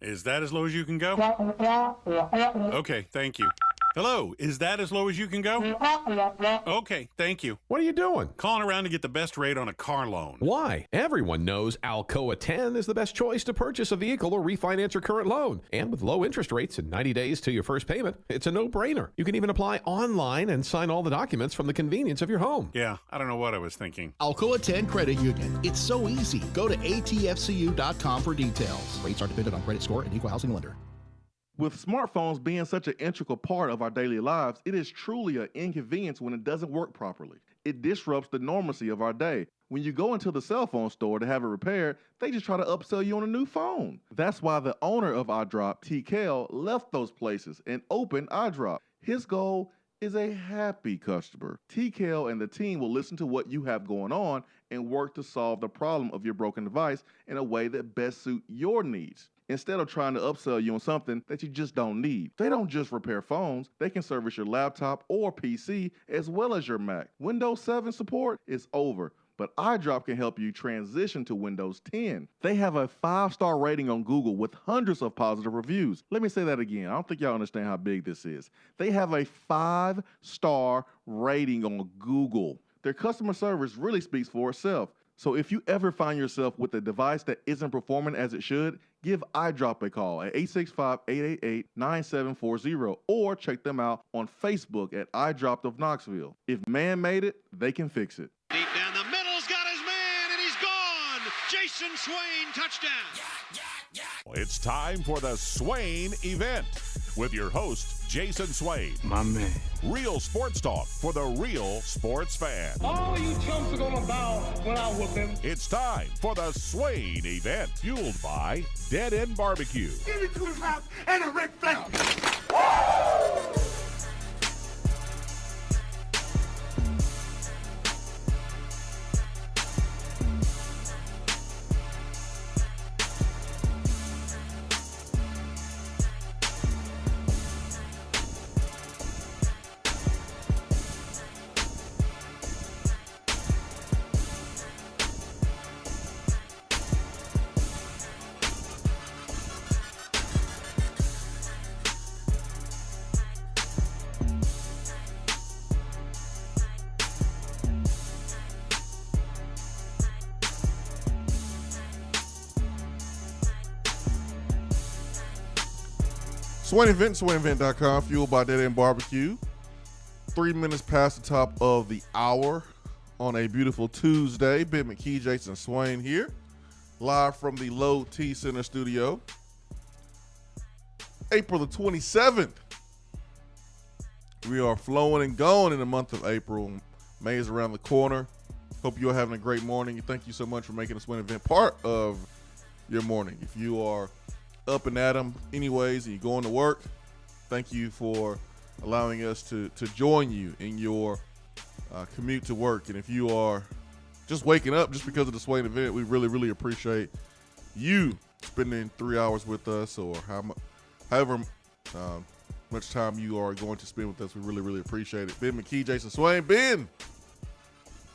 Is that as low as you can go? Okay, thank you. Hello, is that as low as you can go? Okay, thank you. What are you doing? Calling around to get the best rate on a car loan. Why? Everyone knows Alcoa 10 is the best choice to purchase a vehicle or refinance your current loan. And with low interest rates and 90 days to your first payment, it's a no-brainer. You can even apply online and sign all the documents from the convenience of your home. Yeah, I don't know what I was thinking. Alcoa 10 Credit Union. It's so easy. Go to atfcu.com for details. Rates are dependent on credit score and equal housing lender. With smartphones being such an integral part of our daily lives, it is truly an inconvenience when it doesn't work properly. It disrupts the normalcy of our day. When you go into the cell phone store to have it repaired, they just try to upsell you on a new phone. That's why the owner of iDrop, TKL, left those places and opened iDrop. His goal is a happy customer. TKL and the team will listen to what you have going on and work to solve the problem of your broken device in a way that best suits your needs, instead of trying to upsell you on something that you just don't need. They don't just repair phones, they can service your laptop or PC as well as your Mac. Windows 7 support is over, but iDrop can help you transition to Windows 10. They have a 5-star rating on Google with hundreds of positive reviews. Let me say that again. I don't think y'all understand how big this is. They have a 5-star rating on Google. Their customer service really speaks for itself. So if you ever find yourself with a device that isn't performing as it should, give iDrop a call at 865-888-9740 or check them out on Facebook at iDrop of Knoxville. If man made it, they can fix it. Deep down the middle's got his man, and he's gone. Jason Swain, touchdown. It's time for the Swain Event with your host, Jason Swain. My man. Real sports talk for the real sports fan. All you chumps are gonna bow when I whoop him. It's time for the Swain Event, fueled by Dead End Barbecue. Give me 2 rounds and a Ric Flair. Swain Event, SwainEvent.com, fueled by Dead End Barbecue. 3 minutes past the top of the hour on a beautiful Tuesday. Ben McKee, Jason Swain here, live from the Low T Center studio. April the 27th. We are flowing and going in the month of April. May is around the corner. Hope you are having a great morning. Thank you so much for making the Swain Event part of your morning. If you are up and at 'em anyways and you're going to work, thank you for allowing us to join you in your commute to work. And if you are just waking up just because of the Swain Event, we really, really appreciate you spending 3 hours with us, or however much time you are going to spend with us. We really, really appreciate it. Ben McKee, Jason Swain. Ben,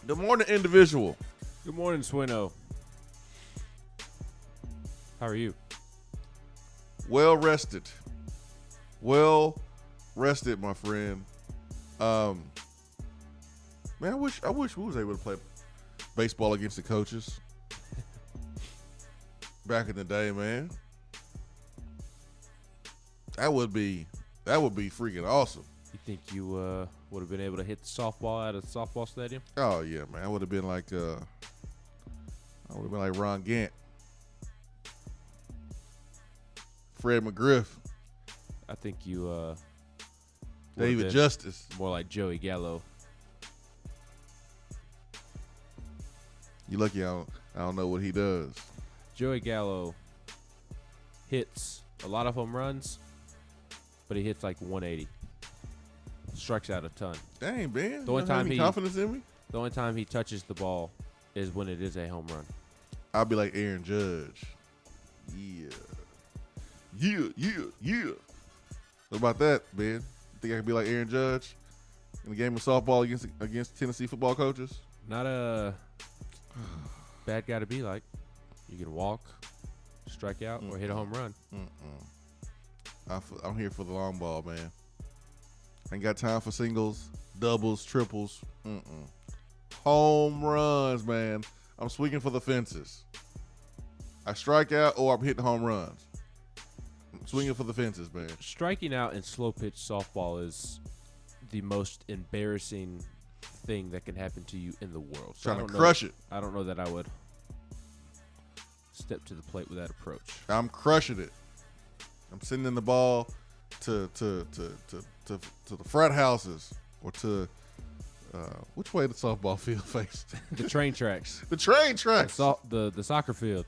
good morning, individual. Good morning, Swino. How are you? Well rested, my friend. Man, I wish we was able to play baseball against the coaches back in the day, man. That would be freaking awesome. You think you would have been able to hit the softball at a softball stadium? Oh yeah, man. I would have been like Ron Gant, Fred McGriff. I think you David Justice. More like Joey Gallo. You lucky I don't know what he does. Joey Gallo hits a lot of home runs, but he hits like 180. Strikes out a ton. Dang, Ben. The only time he confidence in me? The only time he touches the ball is when it is a home run. I'll be like Aaron Judge. Yeah. What about that, Ben? You think I can be like Aaron Judge in a game of softball against Tennessee football coaches? Not a bad guy to be like. You can walk, strike out or hit a home run. I'm here for the long ball, man. Ain't got time for singles, doubles, triples. Home runs, man. I'm swinging for the fences. I strike out or I'm hitting home runs. I'm swinging for the fences, man. Striking out in slow pitch softball is the most embarrassing thing that can happen to you in the world. So Trying to crush it. I don't know that I would step to the plate with that approach. I'm crushing it. I'm sending the ball to the frat houses or to which way the softball field faced? The train tracks. The train tracks. The soccer field.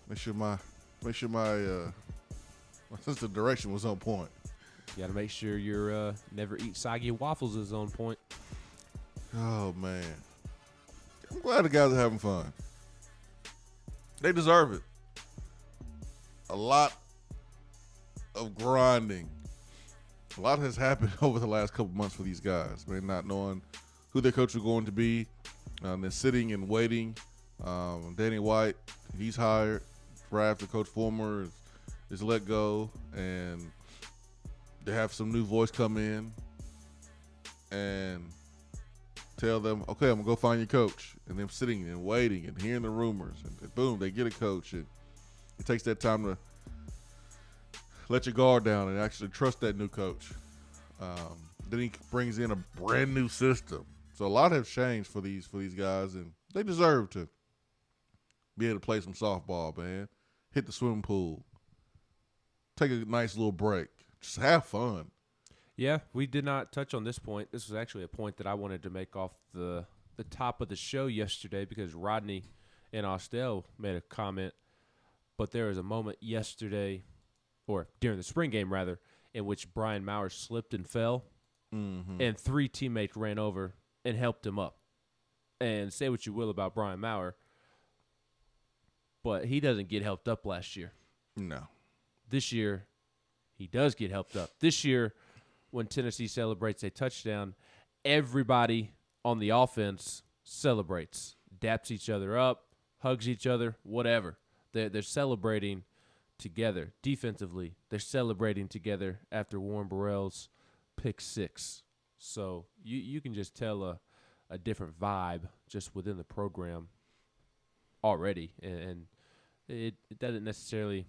Make sure my sense of direction was on point. You got to make sure your never eat soggy waffles is on point. Oh man, I'm glad the guys are having fun. They deserve it. A lot of grinding. A lot has happened over the last couple months for these guys. They're not knowing who their coach is going to be. They're sitting and waiting. Danny White, he's hired. Raf, the coach former, is let go. And they have some new voice come in and tell them, okay, I'm going to go find your coach. And them sitting and waiting and hearing the rumors. And boom, they get a coach. And it takes that time to let your guard down and actually trust that new coach. Then he brings in a brand new system. So a lot has changed for these guys, and they deserve to be able to play some softball, man. Hit the swimming pool. Take a nice little break. Just have fun. Yeah, we did not touch on this point. This was actually a point that I wanted to make off the top of the show yesterday because Rodney and Austell made a comment. But there was a moment yesterday, or during the spring game rather, in which Brian Maurer slipped and fell, and 3 teammates ran over and helped him up. And say what you will about Brian Maurer, but he doesn't get helped up last year. No. This year, he does get helped up. This year, when Tennessee celebrates a touchdown, everybody on the offense celebrates, daps each other up, hugs each other, whatever. They're celebrating together. Defensively, they're celebrating together after Warren Burrell's pick 6. So you can just tell a different vibe just within the program already. And it doesn't necessarily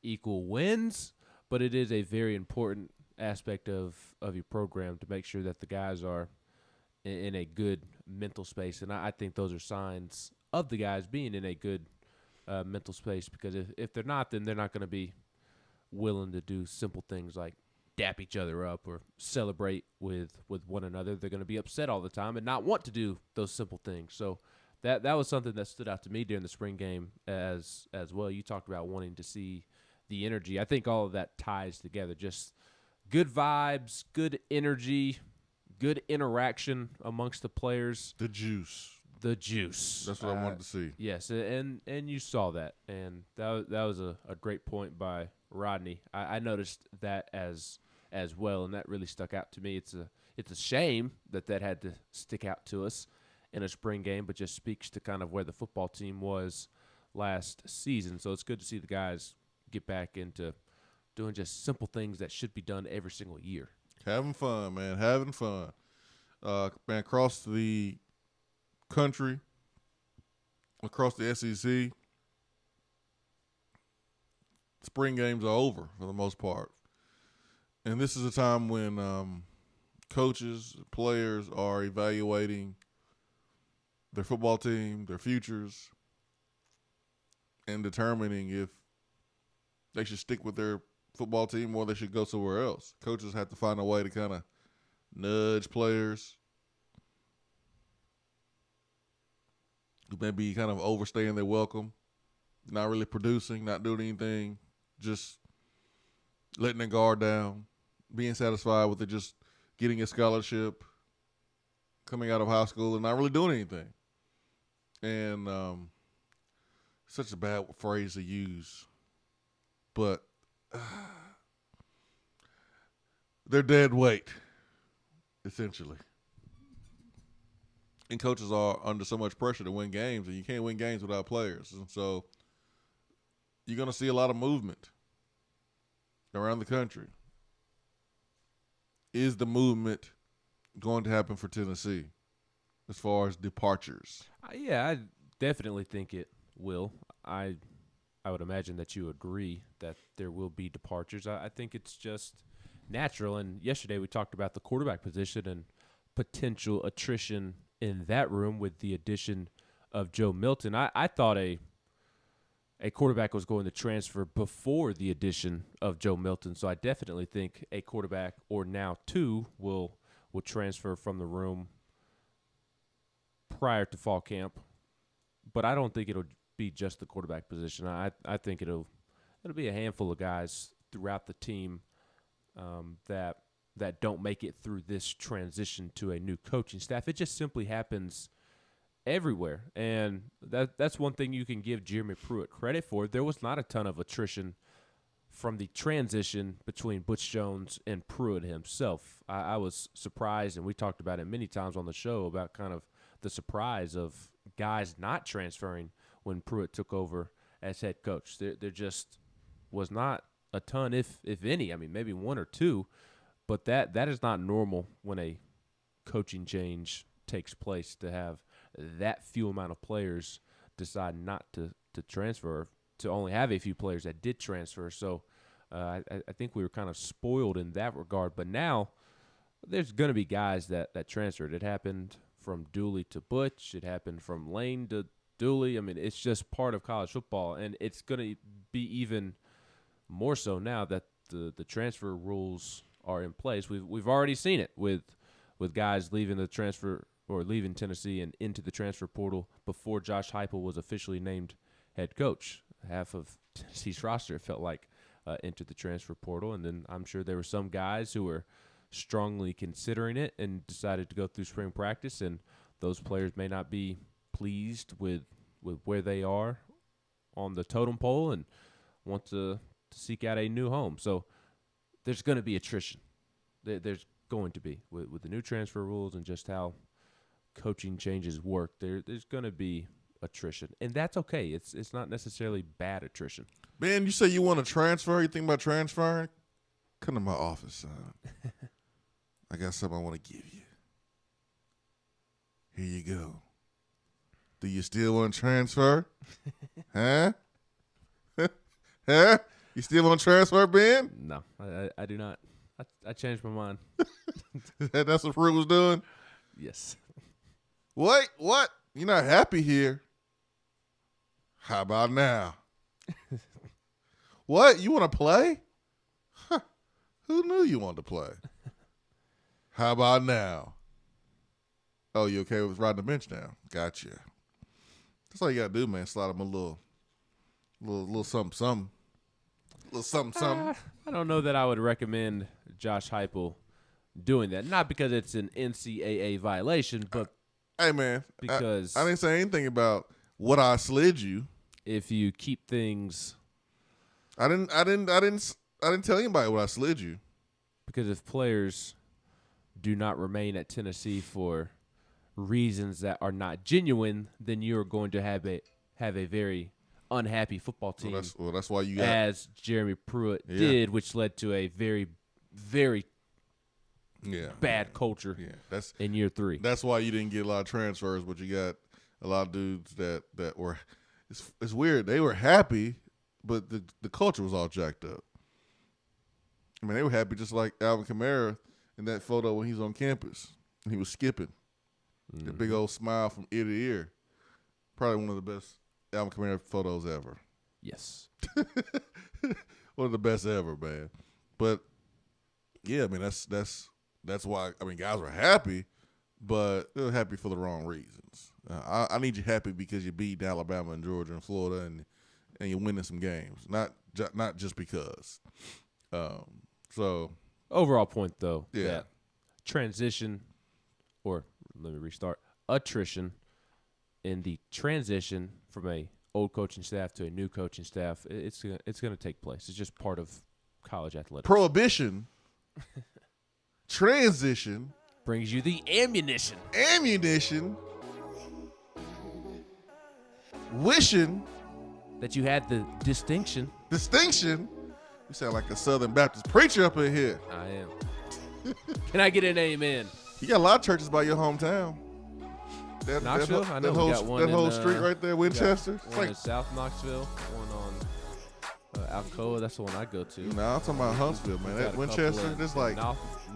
equal wins, but it is a very important aspect of your program to make sure that the guys are in a good mental space. And I think those are signs of the guys being in a good mental space, because if they're not, then they're not going to be willing to do simple things like dap each other up or celebrate with one another. They're going to be upset all the time and not want to do those simple things. So that was something that stood out to me during the spring game as well. You talked about wanting to see the energy. I think all of that ties together. Just good vibes, good energy, good interaction amongst the players. The juice. That's what I wanted to see. Yes, and you saw that, and that was a great point by Rodney. I noticed that as well, and that really stuck out to me. It's a shame that had to stick out to us in a spring game, but just speaks to kind of where the football team was last season. So it's good to see the guys get back into doing just simple things that should be done every single year. Having fun, man. Having fun. Man, across the country, across the SEC, spring games are over for the most part. And this is a time when coaches, players are evaluating their football team, their futures, and determining if they should stick with their football team or they should go somewhere else. Coaches have to find a way to kind of nudge players who may be kind of overstaying their welcome, not really producing, not doing anything, just letting their guard down, being satisfied with it, just getting a scholarship, coming out of high school and not really doing anything. And such a bad phrase to use, but they're dead weight, essentially. And coaches are under so much pressure to win games, and you can't win games without players. And so you're going to see a lot of movement around the country. Is the movement going to happen for Tennessee as far as departures? Yeah, I definitely think it will. I would imagine that you agree that there will be departures. I think it's just natural. And yesterday we talked about the quarterback position and potential attrition in that room with the addition of Joe Milton. I thought a quarterback was going to transfer before the addition of Joe Milton, so I definitely think a quarterback, or now two, will transfer from the room prior to fall camp. But I don't think it'll be just the quarterback position. I think it'll be a handful of guys throughout the team that don't make it through this transition to a new coaching staff. It just simply happens everywhere, and that's one thing you can give Jeremy Pruitt credit for. There was not a ton of attrition from the transition between Butch Jones and Pruitt himself. I was surprised, and we talked about it many times on the show about kind of the surprise of guys not transferring when Pruitt took over as head coach. There just was not a ton, if any. I mean, maybe one or two, but that is not normal when a coaching change takes place, to have that few amount of players decide not to transfer, to only have a few players that did transfer. So I think we were kind of spoiled in that regard. But now there's going to be guys that transferred. It happened from Dooley to Butch. It happened from Lane to Dooley. I mean, it's just part of college football, and it's going to be even more so now that the transfer rules are in place. We've already seen it with guys leaving the transfer or leaving Tennessee and into the transfer portal before Josh Heupel was officially named head coach. Half of Tennessee's roster felt like entered the transfer portal, and then I'm sure there were some guys who were strongly considering it and decided to go through spring practice, and those players may not be pleased with where they are on the totem pole and want to seek out a new home. So there's going to be attrition. There's going to be with the new transfer rules and just how coaching changes work. There's going to be attrition, and that's okay. It's not necessarily bad attrition. Ben, you say you want to transfer? You think about transferring? Come to my office, son. I got something I want to give you. Here you go. Do you still want to transfer? Huh? Huh? You still want to transfer, Ben? No, I do not. I changed my mind. That's what Fruit was doing? Yes. What? You're not happy here. How about now? What? You want to play? Huh. Who knew you wanted to play? How about now? Oh, you okay with riding the bench now? Gotcha. That's all you got to do, man. Slide them a little something. Little something. I don't know that I would recommend Josh Heupel doing that. Not because it's an NCAA violation, but hey, man, because I didn't say anything about what I slid you. If you keep things, I didn't tell anybody what I slid you. Because if players do not remain at Tennessee for reasons that are not genuine, then you're going to have a very unhappy football team. Well, that's why you got, as Jeremy Pruitt did, which led to a very, very bad culture. Yeah, that's in year 3. That's why you didn't get a lot of transfers, but you got a lot of dudes that were. It's weird. They were happy, but the culture was all jacked up. I mean, they were happy just like Alvin Kamara in that photo when he was on campus. He was skipping. Mm-hmm. The big old smile from ear to ear. Probably one of the best Alvin Kamara photos ever. Yes. One of the best ever, man. But yeah, I mean that's why. I mean, guys were happy, but they were happy for the wrong reasons. I need you happy because you beat Alabama and Georgia and Florida and you're winning some games, not just because. So overall point though, yeah. That transition, or let me restart, attrition in the transition from a old coaching staff to a new coaching staff, it's going to take place. It's just part of college athletics. Prohibition, transition brings you the ammunition. Ammunition. wishing that you had the distinction. Distinction? You sound like a Southern Baptist preacher up in here. I am. Can I get an amen? You got a lot of churches by your hometown. Knoxville? I know that we got one that whole in, street right there, Winchester. One in South Knoxville, one on Alcoa. That's the one I go to. Nah, I'm talking about Huntsville, man. That Winchester, there's like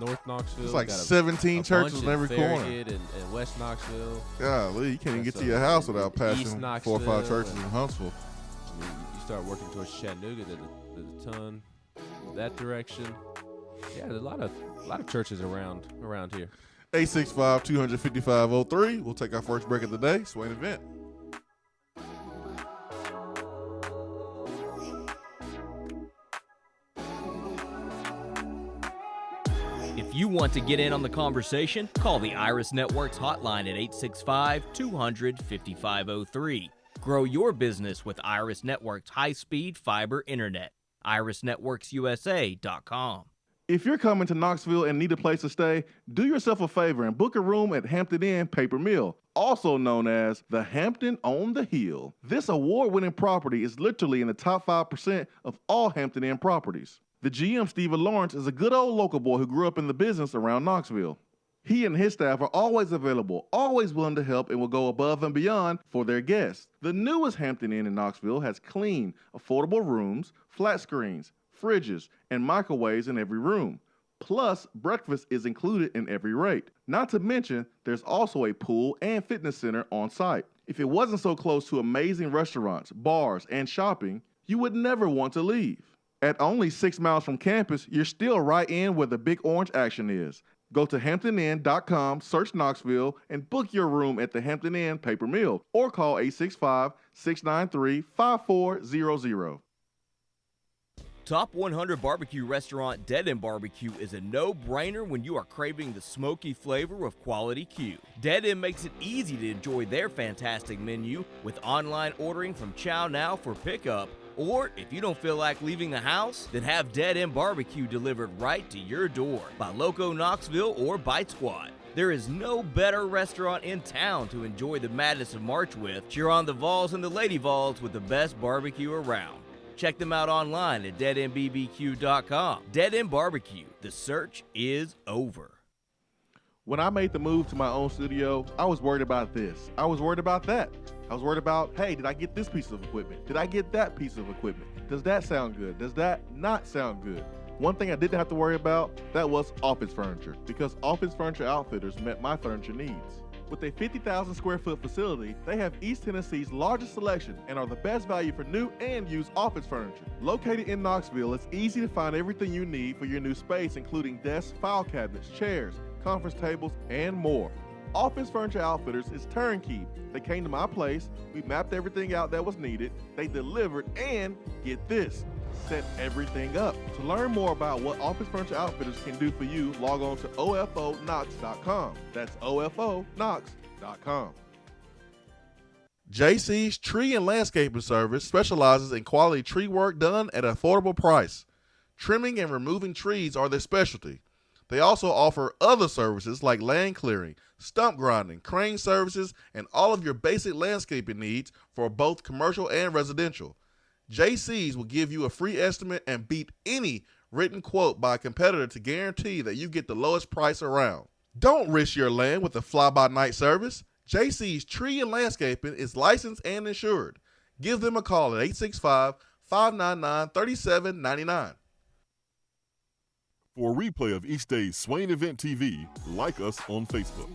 North Knoxville. It's like 17 churches in every corner. And West Knoxville. Golly, you can't even get to your house without passing 4 or 5 churches in Huntsville. You start working towards Chattanooga, there's a ton that direction. Yeah, there's a lot of churches around here. 865-255-03. We'll take our first break of the day. Swain Event. If you want to get in on the conversation, call the Iris Networks hotline at 865-200-5503. Grow your business with Iris Networks high-speed fiber internet. IrisNetworksUSA.com. If you're coming to Knoxville and need a place to stay, do yourself a favor and book a room at Hampton Inn Paper Mill, also known as the Hampton on the Hill. This award-winning property is literally in the top 5% of all Hampton Inn properties. The GM, Stephen Lawrence, is a good old local boy who grew up in the business around Knoxville. He and his staff are always available, always willing to help, and will go above and beyond for their guests. The newest Hampton Inn in Knoxville has clean, affordable rooms, flat screens, fridges, and microwaves in every room. Plus, breakfast is included in every rate. Not to mention, there's also a pool and fitness center on site. If it wasn't so close to amazing restaurants, bars, and shopping, you would never want to leave. At only 6 miles from campus, you're still right in where the big orange action is. Go to HamptonInn.com, search Knoxville, and book your room at the Hampton Inn Paper Mill or call 865-693-5400. Top 100 barbecue restaurant Dead End Barbecue is a no-brainer when you are craving the smoky flavor of quality Q. Dead End makes it easy to enjoy their fantastic menu with online ordering from Chow Now for pickup. Or if you don't feel like leaving the house, then have Dead End Barbecue delivered right to your door by Loco Knoxville or Bite Squad. There is no better restaurant in town to enjoy the madness of March with. Cheer on the Vols and the Lady Vols with the best barbecue around. Check them out online at deadendbbq.com. Dead End Barbecue. The search is over. When I made the move to my own studio, I was worried about this. I was worried about that. I was worried about, hey, did I get this piece of equipment? Did I get that piece of equipment? Does that sound good? Does that not sound good? One thing I didn't have to worry about, that was office furniture, because Office Furniture Outfitters met my furniture needs. With a 50,000 square foot facility, they have East Tennessee's largest selection and are the best value for new and used office furniture. Located in Knoxville, it's easy to find everything you need for your new space, including desks, file cabinets, chairs, conference tables, and more. Office Furniture Outfitters is turnkey. They came to my place, we mapped everything out that was needed, they delivered, and get this, set everything up. To learn more about what Office Furniture Outfitters can do for you, log on to ofonox.com. That's ofonox.com. JC's Tree and Landscaping Service specializes in quality tree work done at an affordable price. Trimming and removing trees are their specialty. They also offer other services like land clearing, stump grinding, crane services, and all of your basic landscaping needs for both commercial and residential. JC's will give you a free estimate and beat any written quote by a competitor to guarantee that you get the lowest price around. Don't risk your land with a fly-by-night service. JC's Tree and Landscaping is licensed and insured. Give them a call at 865-599-3799. For a replay of each day's Swain Event TV, like us on Facebook.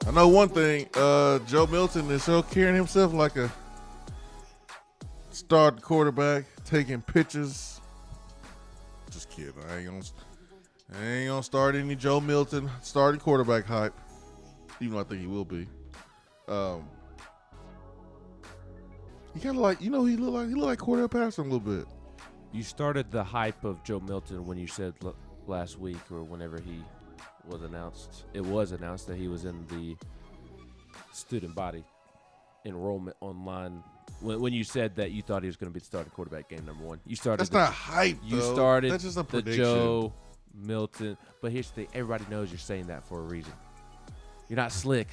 I know one thing. Joe Milton is so carrying himself like a starting quarterback, taking pictures. Just kidding. I ain't gonna start any Joe Milton starting quarterback hype, even though I think he will be. He kind of like, he look like Cordell Patterson a little bit. You started the hype of Joe Milton when you said last week or whenever he was announced. It was announced that he was in the student body enrollment online. When you said that you thought he was going to be the starting quarterback game number one, you started. That's not hype. You though. started That's just a the prediction. Joe Milton. But here's the thing: everybody knows you're saying that for a reason. You're not slick.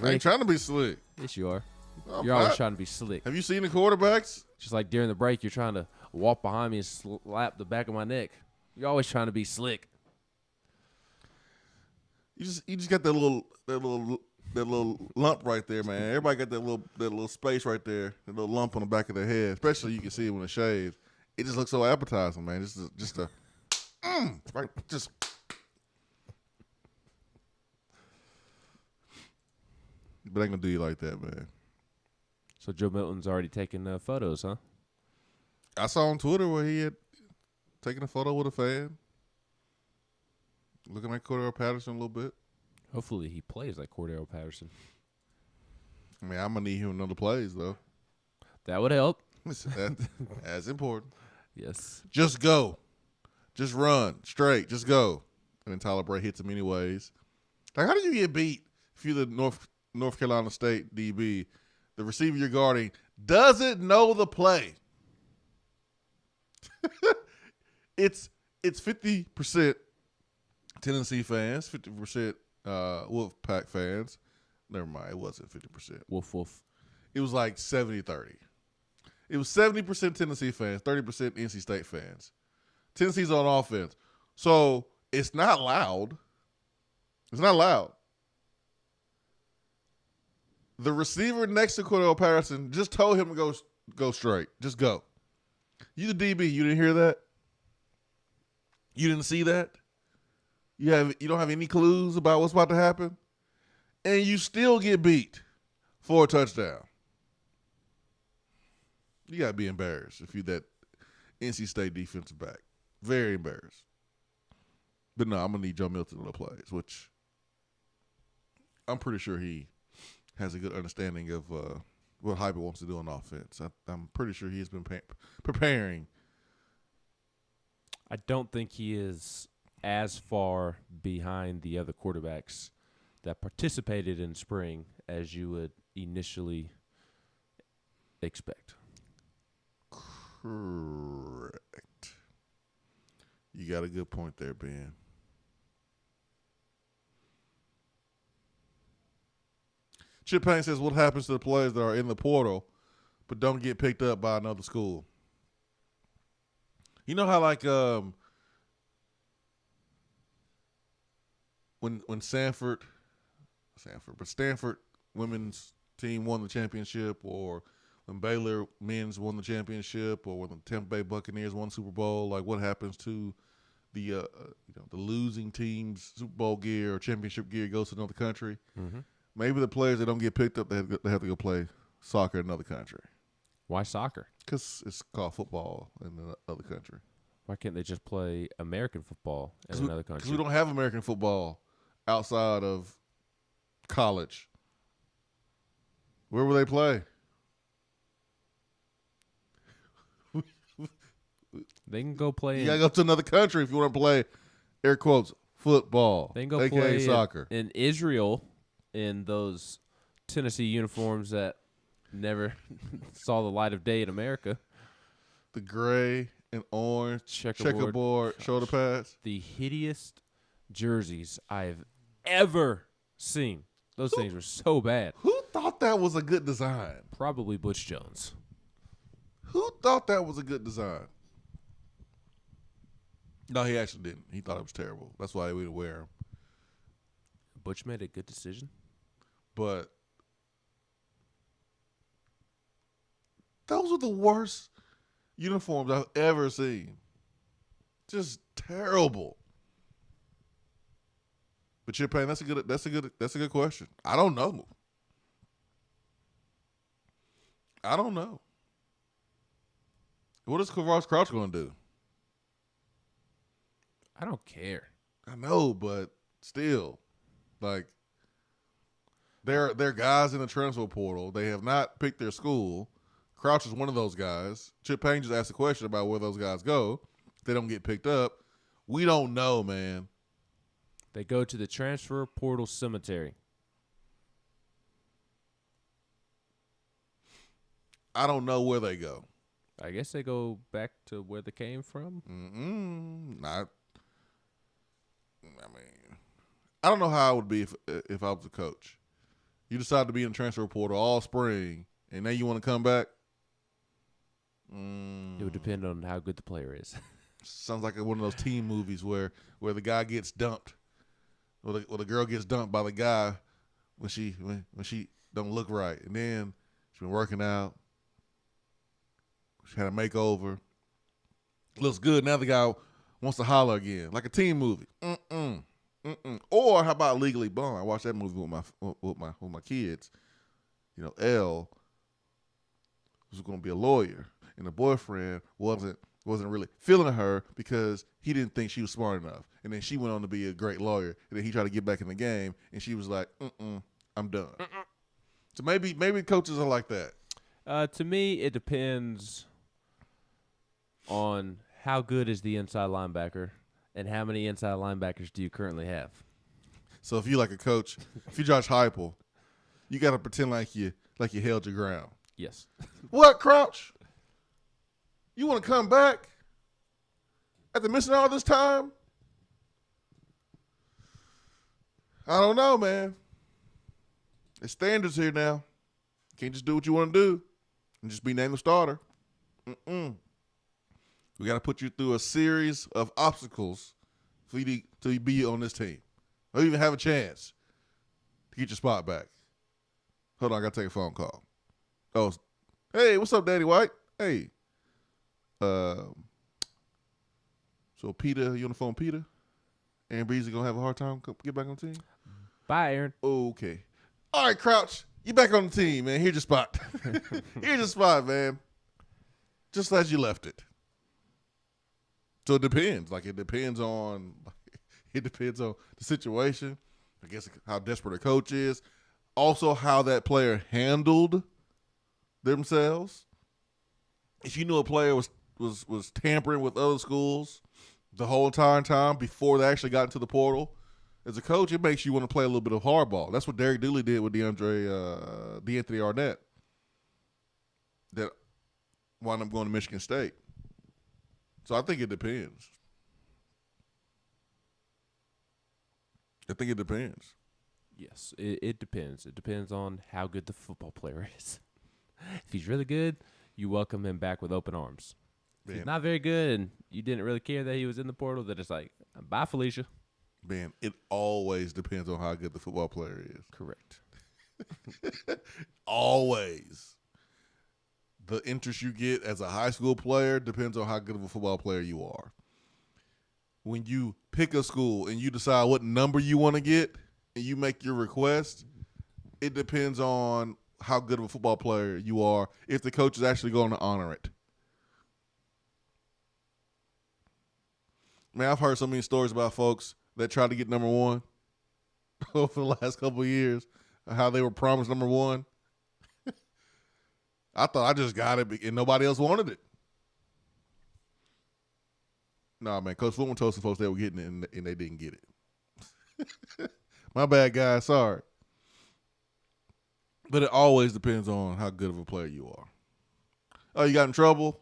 I ain't trying to be slick. Yes, you are. I'm You're always not. trying to be slick. Have you seen the quarterbacks? Just like during the break, you're trying to walk behind me and slap the back of my neck. You're always trying to be slick. You just got that little lump right there, man. Everybody got that little space right there, that little lump on the back of their head. Especially you can see it when it's shaved. It just looks so appetizing, man. Just right, just. But I ain't gonna do you like that, man. So Joe Milton's already taking photos, huh? I saw on Twitter where he had taken a photo with a fan, looking like Cordell Patterson a little bit. Hopefully he plays like Cordell Patterson. I mean, I'm gonna need him in other plays though. That would help. That's important. Yes. Just go. Just run straight. Just go. And then Tyler Bray hits him anyways. Like, how do you get beat if you're the North Carolina State DB? The receiver you're guarding doesn't know the play. It's 50% Tennessee fans, 50% Wolfpack fans. Never mind, it wasn't 50%. Woof. It was like 70-30. It was 70% Tennessee fans, 30% NC State fans. Tennessee's on offense. So it's not loud. It's not loud. The receiver next to Cordell Patterson just told him to go straight. Just go. You the DB, you didn't hear that? You didn't see that? You don't have any clues about what's about to happen? And you still get beat for a touchdown. You got to be embarrassed if you're that NC State defensive back. Very embarrassed. But no, I'm going to need Joe Milton to plays, which I'm pretty sure he has a good understanding of what Hyper wants to do on offense. I'm pretty sure he's been preparing. I don't think he is as far behind the other quarterbacks that participated in spring as you would initially expect. Correct. You got a good point there, Ben. Chip Payne says, what happens to the players that are in the portal but don't get picked up by another school? You know how, like, when Stanford women's team won the championship, or when Baylor men's won the championship, or when the Tampa Bay Buccaneers won the Super Bowl, like, what happens to the losing team's Super Bowl gear or championship gear goes to another country? Mm-hmm. Maybe the players that don't get picked up, they have to go play soccer in another country. Why soccer? Because it's called football in another country. Why can't they just play American football in another country? Because we don't have American football outside of college. Where will they play? They can go play. You got to go to another country if you want to play, air quotes, football. They can go AKA play soccer. in Israel in those Tennessee uniforms that never saw the light of day in America. The gray and orange checkerboard shoulder pads. The hideous jerseys I've ever seen. Those things were so bad. Who thought that was a good design? Probably Butch Jones. Who thought that was a good design? No, he actually didn't. He thought it was terrible. That's why he would wear them. Butch made a good decision. But those were the worst uniforms I've ever seen. Just terrible. But Chip Payne, that's a good question. I don't know. What is Kavaris Crouch going to do? I don't care. I know, but still, like, they're guys in the transfer portal. They have not picked their school. Crouch is one of those guys. Chip Payne just asked a question about where those guys go. If they don't get picked up, we don't know, man. They go to the transfer portal cemetery. I don't know where they go. I guess they go back to where they came from. I don't know how I would be if I was a coach. You decide to be in the transfer portal all spring, and now you want to come back? It would depend on how good the player is. Sounds like one of those teen movies where the guy gets dumped, or the girl gets dumped by the guy when she don't look right, and then she's been working out. She had a makeover. Looks good. Now the guy wants to holler again, like a teen movie. Or how about Legally Blonde? I watched that movie with my kids. You know, Elle was going to be a lawyer, and the boyfriend wasn't really feeling her because he didn't think she was smart enough. And then she went on to be a great lawyer, and then he tried to get back in the game, and she was like, I'm done. So maybe coaches are like that. To me, it depends on how good is the inside linebacker and how many inside linebackers do you currently have. So if you like a coach, if you Josh Heupel, you got to pretend like you held your ground. Yes. What, Crouch? You want to come back after missing all this time? I don't know, man. There's standards here now. You can't just do what you want to do and just be named the starter. We got to put you through a series of obstacles for you to be on this team, or even have a chance to get your spot back. Hold on, I got to take a phone call. Oh, hey, what's up, Daddy White? Hey. So Peter, you on the phone, Peter? Aaron Beasley going to have a hard time get back on the team? Bye, Aaron. Okay. All right, Crouch, you back on the team, man. Here's your spot. Here's your spot, man. Just as you left it. So it depends. It depends on the situation. I guess how desperate a coach is. Also, how that player handled themselves. If you knew a player was tampering with other schools the whole entire time before they actually got into the portal, as a coach, it makes you want to play a little bit of hardball. That's what Derek Dooley did with D'Anthony Arnett. That wound up going to Michigan State. So I think it depends. Yes, it depends. It depends on how good the football player is. If he's really good, you welcome him back with open arms. If he's not very good and you didn't really care that he was in the portal, then it's like, bye, Felicia. Man, it always depends on how good the football player is. Correct. Always. The interest you get as a high school player depends on how good of a football player you are. When you pick a school and you decide what number you want to get and you make your request, it depends on how good of a football player you are, if the coach is actually going to honor it. Man, I've heard so many stories about folks that tried to get number one over the last couple of years, how they were promised number one. I thought I just got it and nobody else wanted it. Nah, man, Coach Footman told some folks they were getting it and they didn't get it. My bad, guys. Sorry. But it always depends on how good of a player you are. Oh, you got in trouble?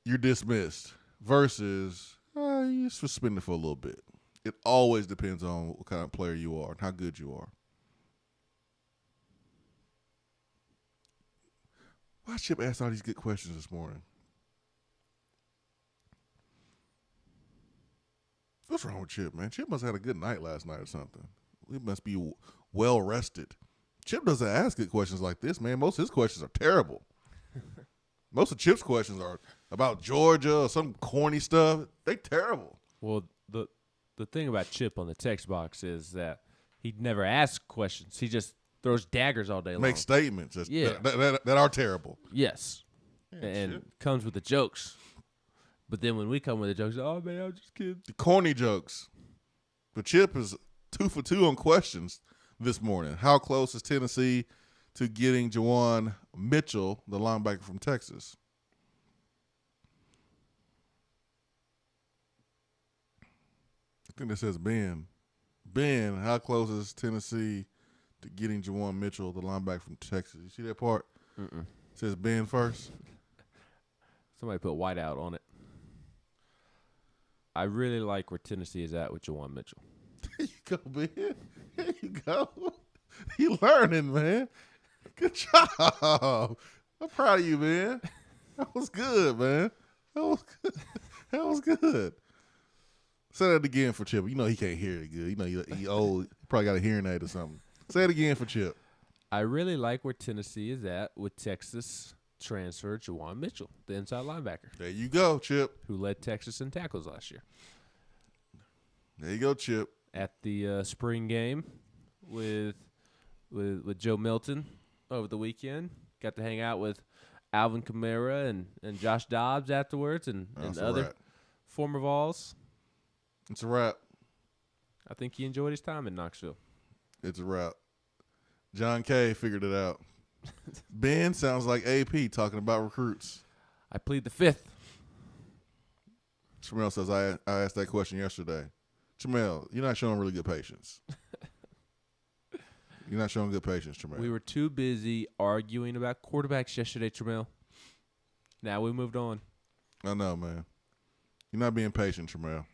You're dismissed. Versus, you're suspended for a little bit. It always depends on what kind of player you are and how good you are. Why Chip asked all these good questions this morning? What's wrong with Chip, man? Chip must have had a good night last night or something. He must be well rested. Chip doesn't ask good questions like this, man. Most of his questions are terrible. Most of Chip's questions are about Georgia or some corny stuff. They terrible. Well, the thing about Chip on the text box is that he never asks questions. He just throws daggers all day long. Make statements that are terrible. Yes. And comes with the jokes. But then when we come with the jokes, oh, man, I'm just kidding. The corny jokes. But Chip is 2 for 2 on questions this morning. How close is Tennessee to getting Juwan Mitchell, the linebacker from Texas? I think that says Ben. Ben, how close is Tennessee to getting Juwan Mitchell, the linebacker from Texas? You see that part? Mm-mm. It says Ben first. Somebody put whiteout on it. I really like where Tennessee is at with Juwan Mitchell. There you go, Ben. There you go. You learning, man. Good job. I'm proud of you, man. That was good, man. That was good. That was good. Say that again for Chip. You know he can't hear it good. You know he old. He probably got a hearing aid or something. Say it again for Chip. I really like where Tennessee is at with Texas transfer Juwan Mitchell, the inside linebacker. There you go, Chip. Who led Texas in tackles last year. There you go, Chip. At the spring game with Joe Milton over the weekend. Got to hang out with Alvin Kamara and Josh Dobbs afterwards and other former Vols. It's a wrap. I think he enjoyed his time in Knoxville. It's a wrap. John K. figured it out. Ben sounds like AP talking about recruits. I plead the fifth. Tramel says, I asked that question yesterday. Tramel, you're not showing really good patience. You're not showing good patience, Tramel. We were too busy arguing about quarterbacks yesterday, Tramel. Now we moved on. I know, man. You're not being patient, Tramel.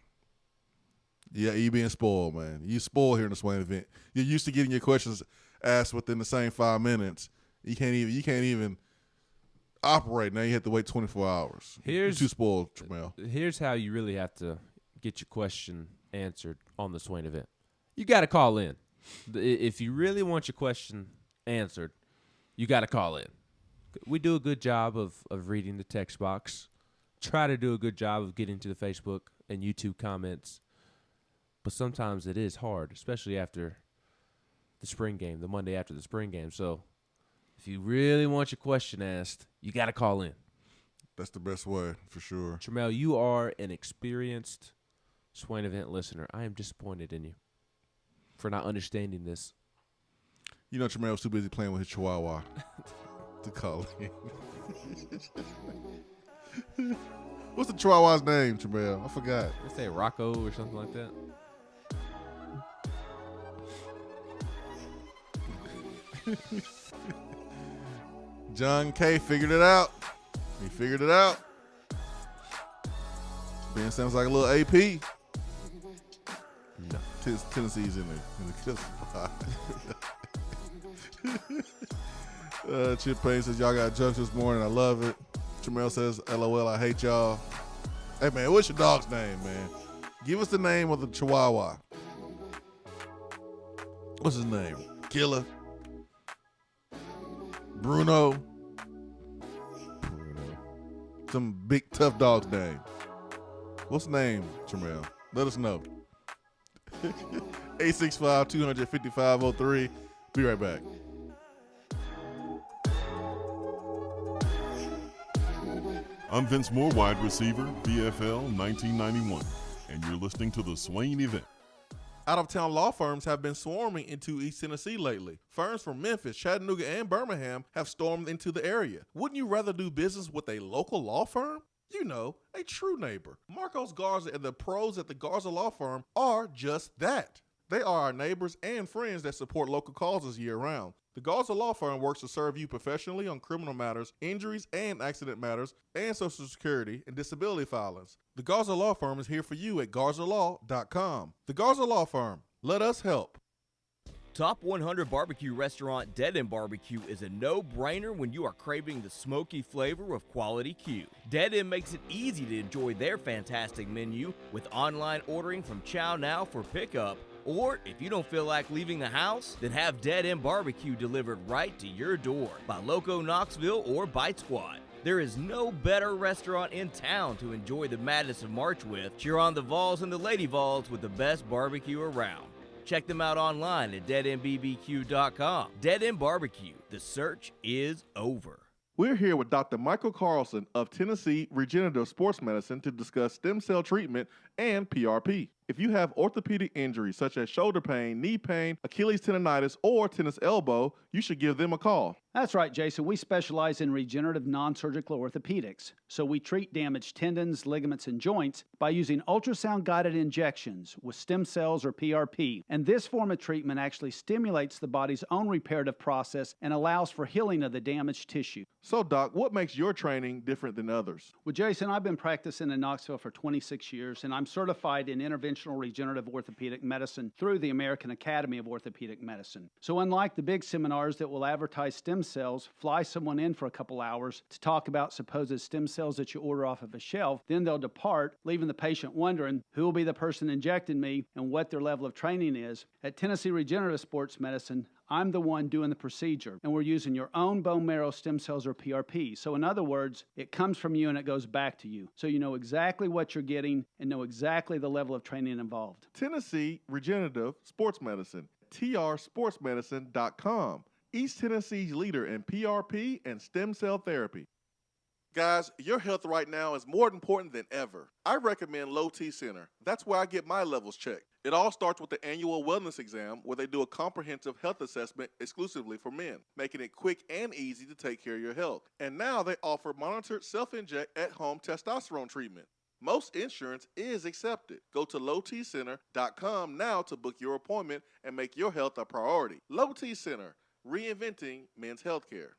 Yeah, you being spoiled, man. You spoiled here in the Swain Event. You're used to getting your questions asked within the same 5 minutes. You can't even operate. Now you have to wait 24 hours. You're too spoiled, Tramel. Here's how you really have to get your question answered on the Swain Event. You got to call in. If you really want your question answered, you got to call in. We do a good job of reading the text box. Try to do a good job of getting to the Facebook and YouTube comments. But sometimes it is hard, especially after the spring game, the Monday after the spring game. So if you really want your question asked, you got to call in. That's the best way, for sure. Tramel, you are an experienced Swain Event listener. I am disappointed in you for not understanding this. You know Tramel was too busy playing with his chihuahua to call in. What's the chihuahua's name, Tramel? I forgot. Let's say Rocco or something like that. John K. figured it out. He figured it out. Ben sounds like a little AP. No. Tennessee's in there. Chip Payne says, y'all got jokes this morning. I love it. Tramel says, LOL, I hate y'all. Hey, man, what's your dog's name, man? Give us the name of the chihuahua. What's his name? Killer? Bruno? Some big tough dog's name. What's the name, Tramel? Let us know. 865-200-5503. Be right back. I'm Vince Moore, wide receiver, VFL 1991, and you're listening to the Swain Event. Out-of-town law firms have been swarming into East Tennessee lately. Firms from Memphis, Chattanooga, and Birmingham have stormed into the area. Wouldn't you rather do business with a local law firm? You know, a true neighbor. Marcos Garza and the pros at the Garza Law Firm are just that. They are our neighbors and friends that support local causes year-round. The Garza Law Firm works to serve you professionally on criminal matters, injuries and accident matters, and Social Security and disability filings. The Garza Law Firm is here for you at GarzaLaw.com. The Garza Law Firm. Let us help. Top 100 Barbecue restaurant Dead End Barbecue is a no-brainer when you are craving the smoky flavor of quality Q. Dead End makes it easy to enjoy their fantastic menu with online ordering from Chow Now for pickup. Or if you don't feel like leaving the house, then have Dead End Barbecue delivered right to your door by Loco Knoxville or Bite Squad. There is no better restaurant in town to enjoy the madness of March with. Cheer on the Vols and the Lady Vols with the best barbecue around. Check them out online at deadendbbq.com. Dead End Barbecue. The search is over. We're here with Dr. Michael Carlson of Tennessee Regenerative Sports Medicine to discuss stem cell treatment and PRP. If you have orthopedic injuries such as shoulder pain, knee pain, Achilles tendonitis, or tennis elbow, you should give them a call. That's right, Jason. We specialize in regenerative non-surgical orthopedics. So we treat damaged tendons, ligaments, and joints by using ultrasound-guided injections with stem cells or PRP. And this form of treatment actually stimulates the body's own reparative process and allows for healing of the damaged tissue. So, Doc, what makes your training different than others? Well, Jason, I've been practicing in Knoxville for 26 years, and I'm certified in interventional regenerative orthopedic medicine through the American Academy of Orthopedic Medicine. So unlike the big seminars that will advertise stem cells, fly someone in for a couple hours to talk about supposed stem cells that you order off of a shelf, then they'll depart, leaving the patient wondering who will be the person injecting me and what their level of training is. At Tennessee Regenerative Sports Medicine, I'm the one doing the procedure, and we're using your own bone marrow stem cells or PRP. So in other words, it comes from you and it goes back to you. So you know exactly what you're getting and know exactly the level of training involved. Tennessee Regenerative Sports Medicine, trsportsmedicine.com. East Tennessee's leader in PRP and stem cell therapy. Guys, your health right now is more important than ever. I recommend Low T Center. That's where I get my levels checked. It all starts with the annual wellness exam where they do a comprehensive health assessment exclusively for men, making it quick and easy to take care of your health. And now they offer monitored self-inject at-home testosterone treatment. Most insurance is accepted. Go to lowtcenter.com now to book your appointment and make your health a priority. Low T Center, reinventing men's healthcare.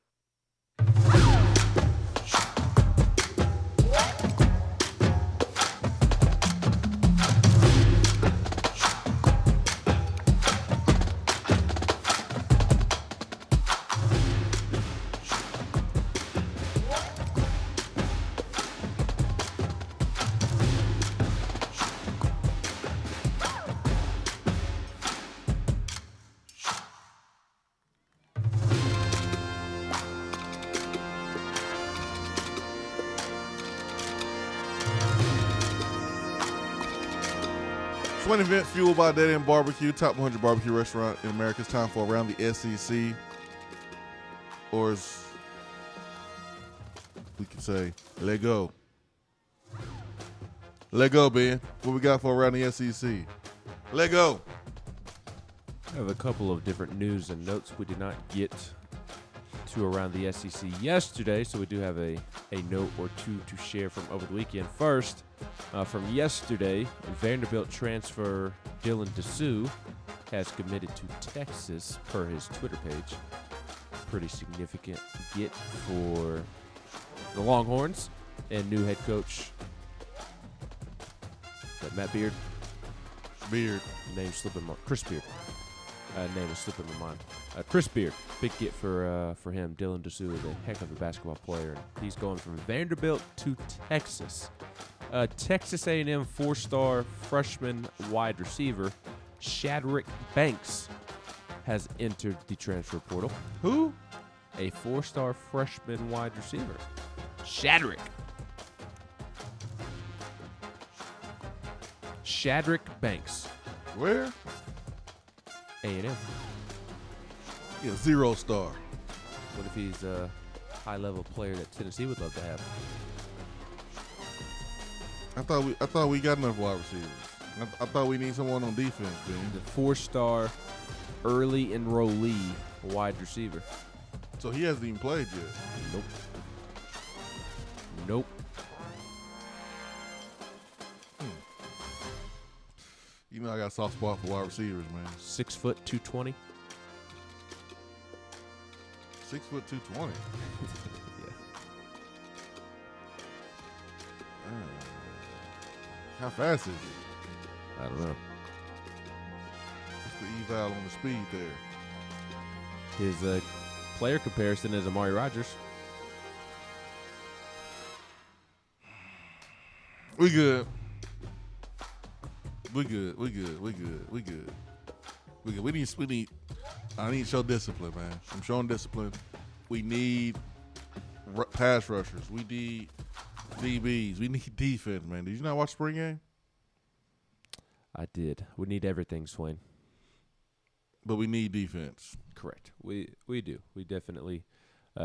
Swain Event, fueled by Dead End Barbecue, top 100 barbecue restaurant in America. It's time for Around the SEC, or as we can say, let go. Let go, Ben. What we got for Around the SEC? Let go. I have a couple of different news and notes we did not get to around the SEC yesterday, so we do have a note or two to share from over the weekend. First, from yesterday, Vanderbilt transfer Dylan Dessou has committed to Texas per his Twitter page. Pretty significant get for the Longhorns and new head coach. Is that Matt Beard? Beard. Name slipping my Chris Beard. Name is slipping my mind. Chris Beard, big get for him. Dylan Dessou is a heck of a basketball player, and he's going from Vanderbilt to Texas. Texas A&M four-star freshman wide receiver Shadrack Banks has entered the transfer portal. Who? A four-star freshman wide receiver. Shadrack Banks. Where? A&M. Yeah, 0-star. What if he's a high-level player that Tennessee would love to have? I thought we got enough wide receivers. I thought we need someone on defense, man. The four-star early enrollee wide receiver. So he hasn't even played yet. Nope. You know I got a soft spot for wide receivers, man. 6 foot 220. 6 foot 220. Yeah. How fast is he? I don't know. What's the eval on the speed there? His player comparison is Amari Rodgers. We good. We need. I need to show discipline, man. I'm showing discipline. We need pass rushers. We need DBs. We need defense, man. Did you not watch spring game? I did. We need everything, Swain. But we need defense. Correct. We do. We definitely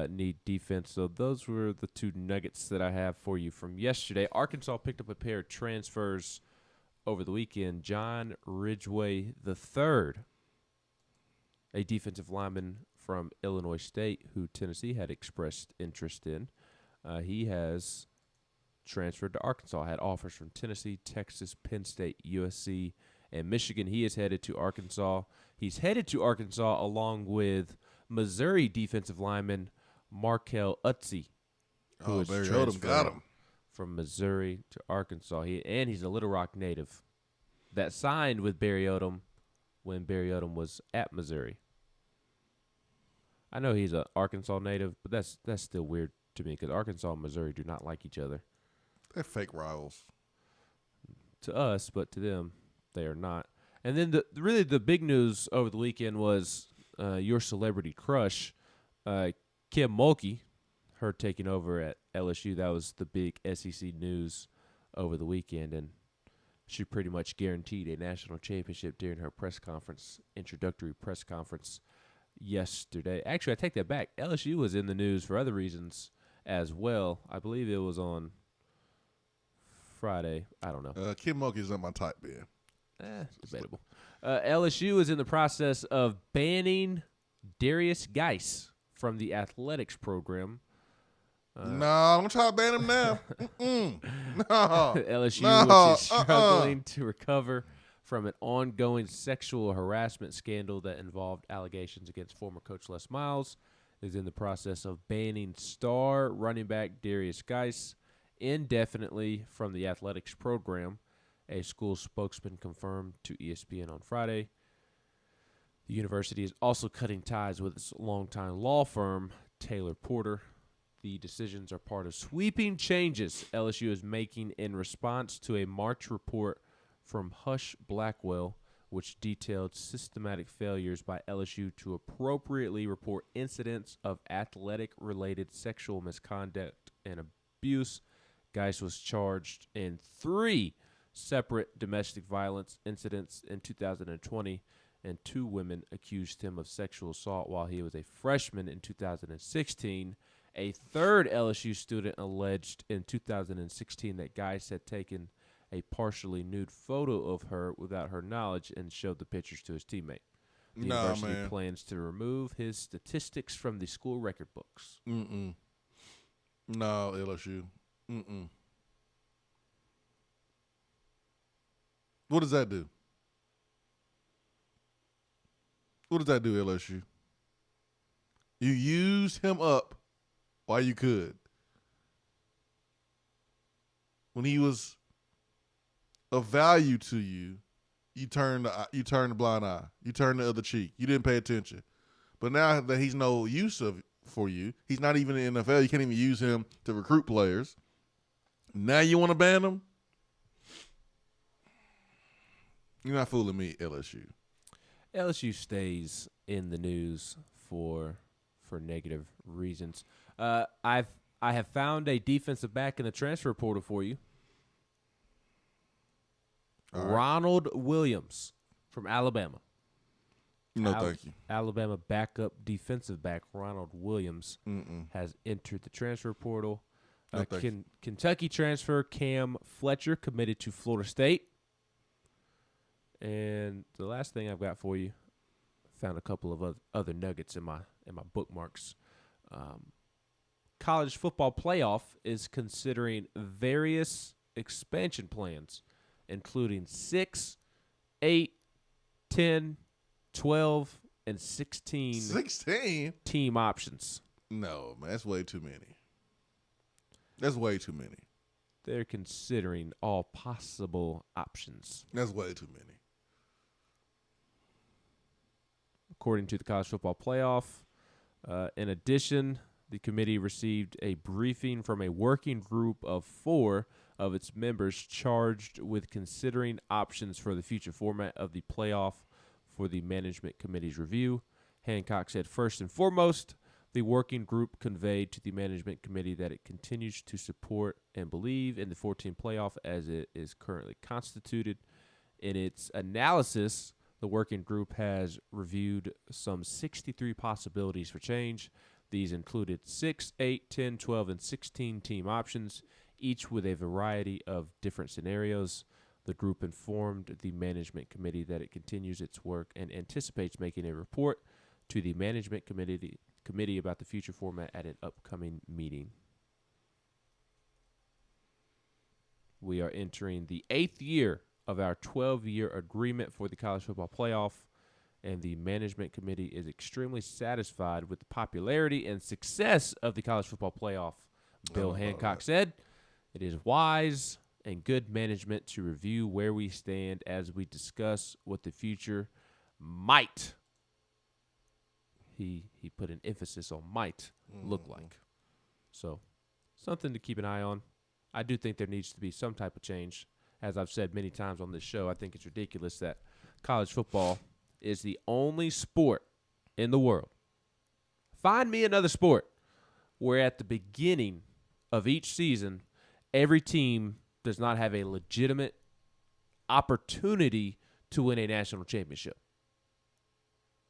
need defense. So those were the two nuggets that I have for you from yesterday. Arkansas picked up a pair of transfers over the weekend. John Ridgway III, a defensive lineman from Illinois State who Tennessee had expressed interest in. He has transferred to Arkansas, had offers from Tennessee, Texas, Penn State, USC, and Michigan. He is headed to Arkansas. He's headed to Arkansas along with Missouri defensive lineman Markel Utze, who is transferred from Missouri to Arkansas. He's a Little Rock native that signed with Barry Odom when Barry Odom was at Missouri. I know he's an Arkansas native, but that's still weird to me because Arkansas and Missouri do not like each other. They're fake rivals. To us, but to them, they are not. And then the big news over the weekend was your celebrity crush, Kim Mulkey, her taking over at LSU. That was the big SEC news over the weekend, and she pretty much guaranteed a national championship during her introductory press conference yesterday. Actually, I take that back. LSU was in the news for other reasons as well. I believe it was on Friday. I don't know. Kim Mulkey's not my type, man. Debatable. LSU is in the process of banning Darius Geis from the athletics program. No, I'm going to try to ban him now. No. LSU, which is struggling to recover from an ongoing sexual harassment scandal that involved allegations against former coach Les Miles, is in the process of banning star running back Darius Geis indefinitely from the athletics program. A school spokesman confirmed to ESPN on Friday. The university is also cutting ties with its longtime law firm, Taylor Porter. The decisions are part of sweeping changes LSU is making in response to a March report from Hush Blackwell, which detailed systematic failures by LSU to appropriately report incidents of athletic-related sexual misconduct and abuse. Geis was charged in 3 separate domestic violence incidents in 2020, and 2 women accused him of sexual assault while he was a freshman in 2016. A 3rd LSU student alleged in 2016 that Geis had taken a partially nude photo of her without her knowledge and showed the pictures to his teammate. The university plans to remove his statistics from the school record books. No, LSU. What does that do? What does that do, LSU? You used him up while you could. When he was of value to you, you turned the blind eye. You turned the other cheek. You didn't pay attention. But now that he's no use for you, he's not even in the NFL. You can't even use him to recruit players. Now you want to ban him? You're not fooling me, LSU. LSU stays in the news for negative reasons. I have found a defensive back in the transfer portal for you. Right. Ronald Williams from Alabama. No, thank you. Alabama backup defensive back Ronald Williams has entered the transfer portal. No, Kentucky transfer Cam Fletcher committed to Florida State. And the last thing I've got for you, found a couple of other nuggets in my bookmarks. College football playoff is considering various expansion plans, including 6, 8, 10, 12, and 16 team options. No, man, that's way too many. That's way too many. They're considering all possible options. That's way too many. According to the College Football Playoff, in addition, the committee received a briefing from a working group of 4 of its members charged with considering options for the future format of the playoff for the management committee's review. Hancock said, first and foremost, The working group conveyed to the management committee that it continues to support and believe in the 14 playoff as it is currently constituted. In its analysis, the working group has reviewed some 63 possibilities for change. These included 6, 8, 10, 12, and 16 team options, each with a variety of different scenarios. The group informed the management committee that it continues its work and anticipates making a report to the management committee about the future format at an upcoming meeting. We are entering the 8th year of our 12-year agreement for the college football playoff, and the management committee is extremely satisfied with the popularity and success of the college football playoff. Bill Hancock said, "It is wise and good management to review where we stand as we discuss what the future might," he put an emphasis on might, look like. So something to keep an eye on. I do think there needs to be some type of change. As I've said many times on this show, I think it's ridiculous that college football is the only sport in the world. Find me another sport where at the beginning of each season, every team does not have a legitimate opportunity to win a national championship.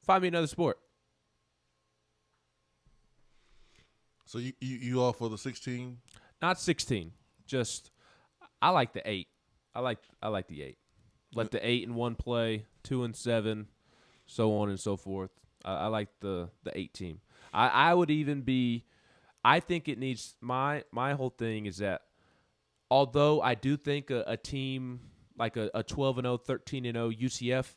Find me another sport. So you all for the 16? Not 16. Just I like the 8. I like the 8. Let the 8 and 1 play, 2 and 7, so on and so forth. I like the 8 team. I would even be. I think it needs my whole thing is that although I do think a team like a 12-0, 13-0 UCF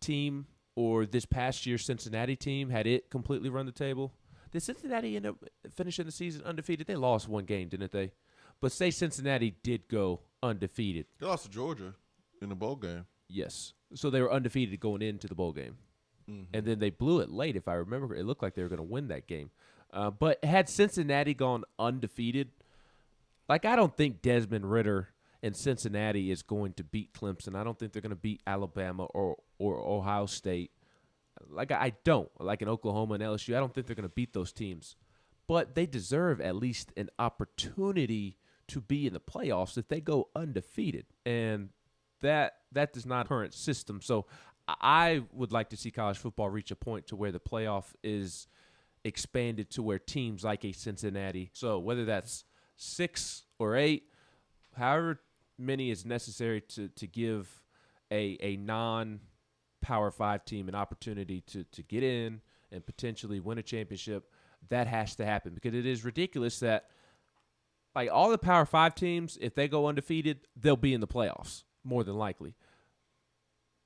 team or this past year Cincinnati team had it completely run the table. Did Cincinnati end up finishing the season undefeated? They lost one game, didn't they? But say Cincinnati did go undefeated. They lost to Georgia in the bowl game. Yes. So they were undefeated going into the bowl game. Mm-hmm. And then they blew it late, if I remember. It looked like they were going to win that game. But had Cincinnati gone undefeated, like I don't think Desmond Ridder and Cincinnati is going to beat Clemson. I don't think they're going to beat Alabama or Ohio State. Like I don't. Like in Oklahoma and LSU, I don't think they're going to beat those teams. But they deserve at least an opportunity to be in the playoffs if they go undefeated. And that does not current system. So I would like to see college football reach a point to where the playoff is expanded to where teams like a Cincinnati, so whether that's 6 or 8, however many is necessary to give a non-Power 5 team an opportunity to get in and potentially win a championship, that has to happen because it is ridiculous that like all the Power 5 teams, if they go undefeated, they'll be in the playoffs more than likely.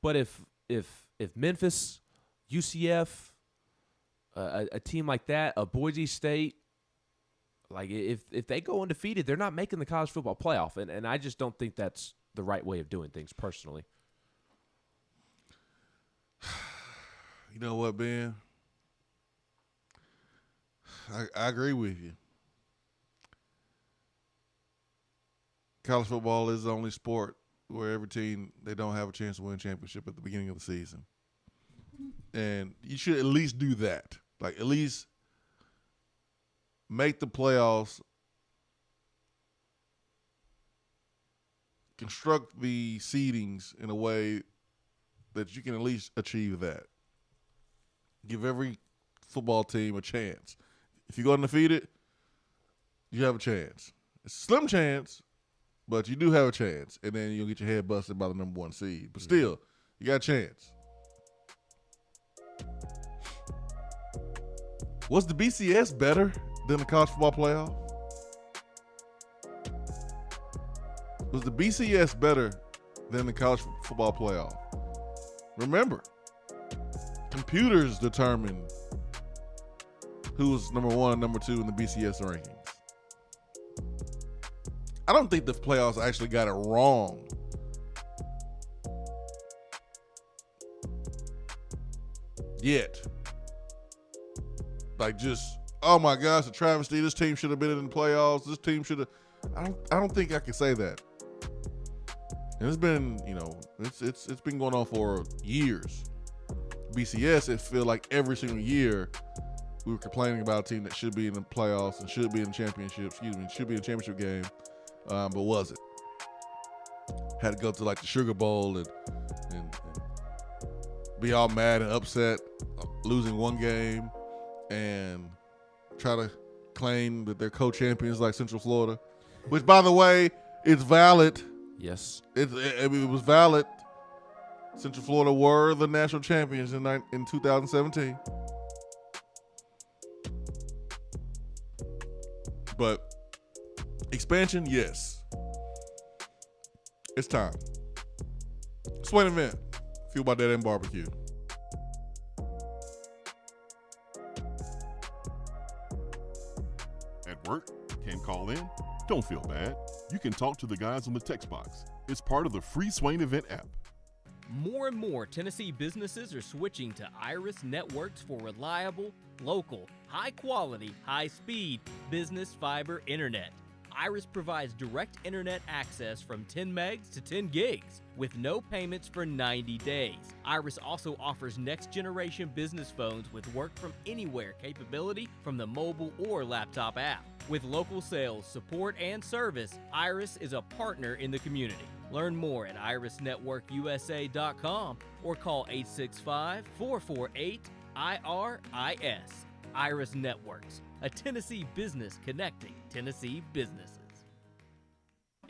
But if Memphis, UCF, a team like that, a Boise State, like if they go undefeated, they're not making the college football playoff, and I just don't think that's the right way of doing things personally. You know what, Ben? I agree with you. College football is the only sport where every team, they don't have a chance to win a championship at the beginning of the season. And you should at least do that. Like, at least make the playoffs, construct the seedings in a way that you can at least achieve that. Give every football team a chance. If you go undefeated, you have a chance. It's a slim chance, but you do have a chance. And then you'll get your head busted by the number 1 seed. But still, you got a chance. Was the BCS better than the college football playoff? Was the BCS better than the college football playoff? Remember, computers determine who's number 1 and number 2 in the BCS rankings. I don't think the playoffs actually got it wrong. Yet. Like, just, oh my gosh, a travesty. This team should have been in the playoffs. This team should have. I don't think I can say that. And it's been, it's been going on for years. BCS, it feels like every single year we were complaining about a team that should be in the playoffs and should be in the championship. Should be in a championship game, but wasn't. Had to go to like the Sugar Bowl and be all mad and upset, losing one game, and try to claim that they're co-champions like Central Florida, which, by the way, it's valid. Yes, it was valid. Central Florida were the national champions in 2017. But expansion, yes. It's time. Swain Event, fueled by Dead End Barbecue. At work, can't call in? Don't feel bad. You can talk to the guys on the text box. It's part of the free Swain Event app. More and more Tennessee businesses are switching to Iris Networks for reliable, local, high-quality, high-speed business fiber internet. Iris provides direct internet access from 10 megs to 10 gigs with no payments for 90 days. Iris also offers next-generation business phones with work-from-anywhere capability from the mobile or laptop app. With local sales, support, and service, Iris is a partner in the community. Learn more at irisnetworkusa.com or call 865-448-IRIS. Iris Networks, a Tennessee business connecting Tennessee businesses.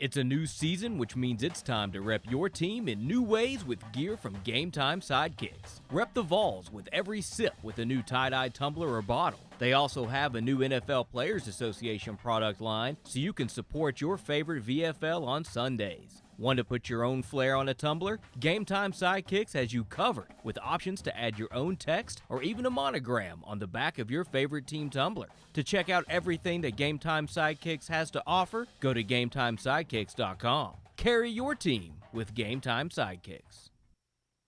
It's a new season, which means it's time to rep your team in new ways with gear from Game Time Sidekicks. Rep the Vols with every sip with a new tie-dye tumbler or bottle. They also have a new NFL Players Association product line, so you can support your favorite VFL on Sundays. Want to put your own flair on a tumbler? Game Time Sidekicks has you covered with options to add your own text or even a monogram on the back of your favorite team tumbler. To check out everything that Game Time Sidekicks has to offer, go to GameTimeSidekicks.com. Carry your team with Game Time Sidekicks.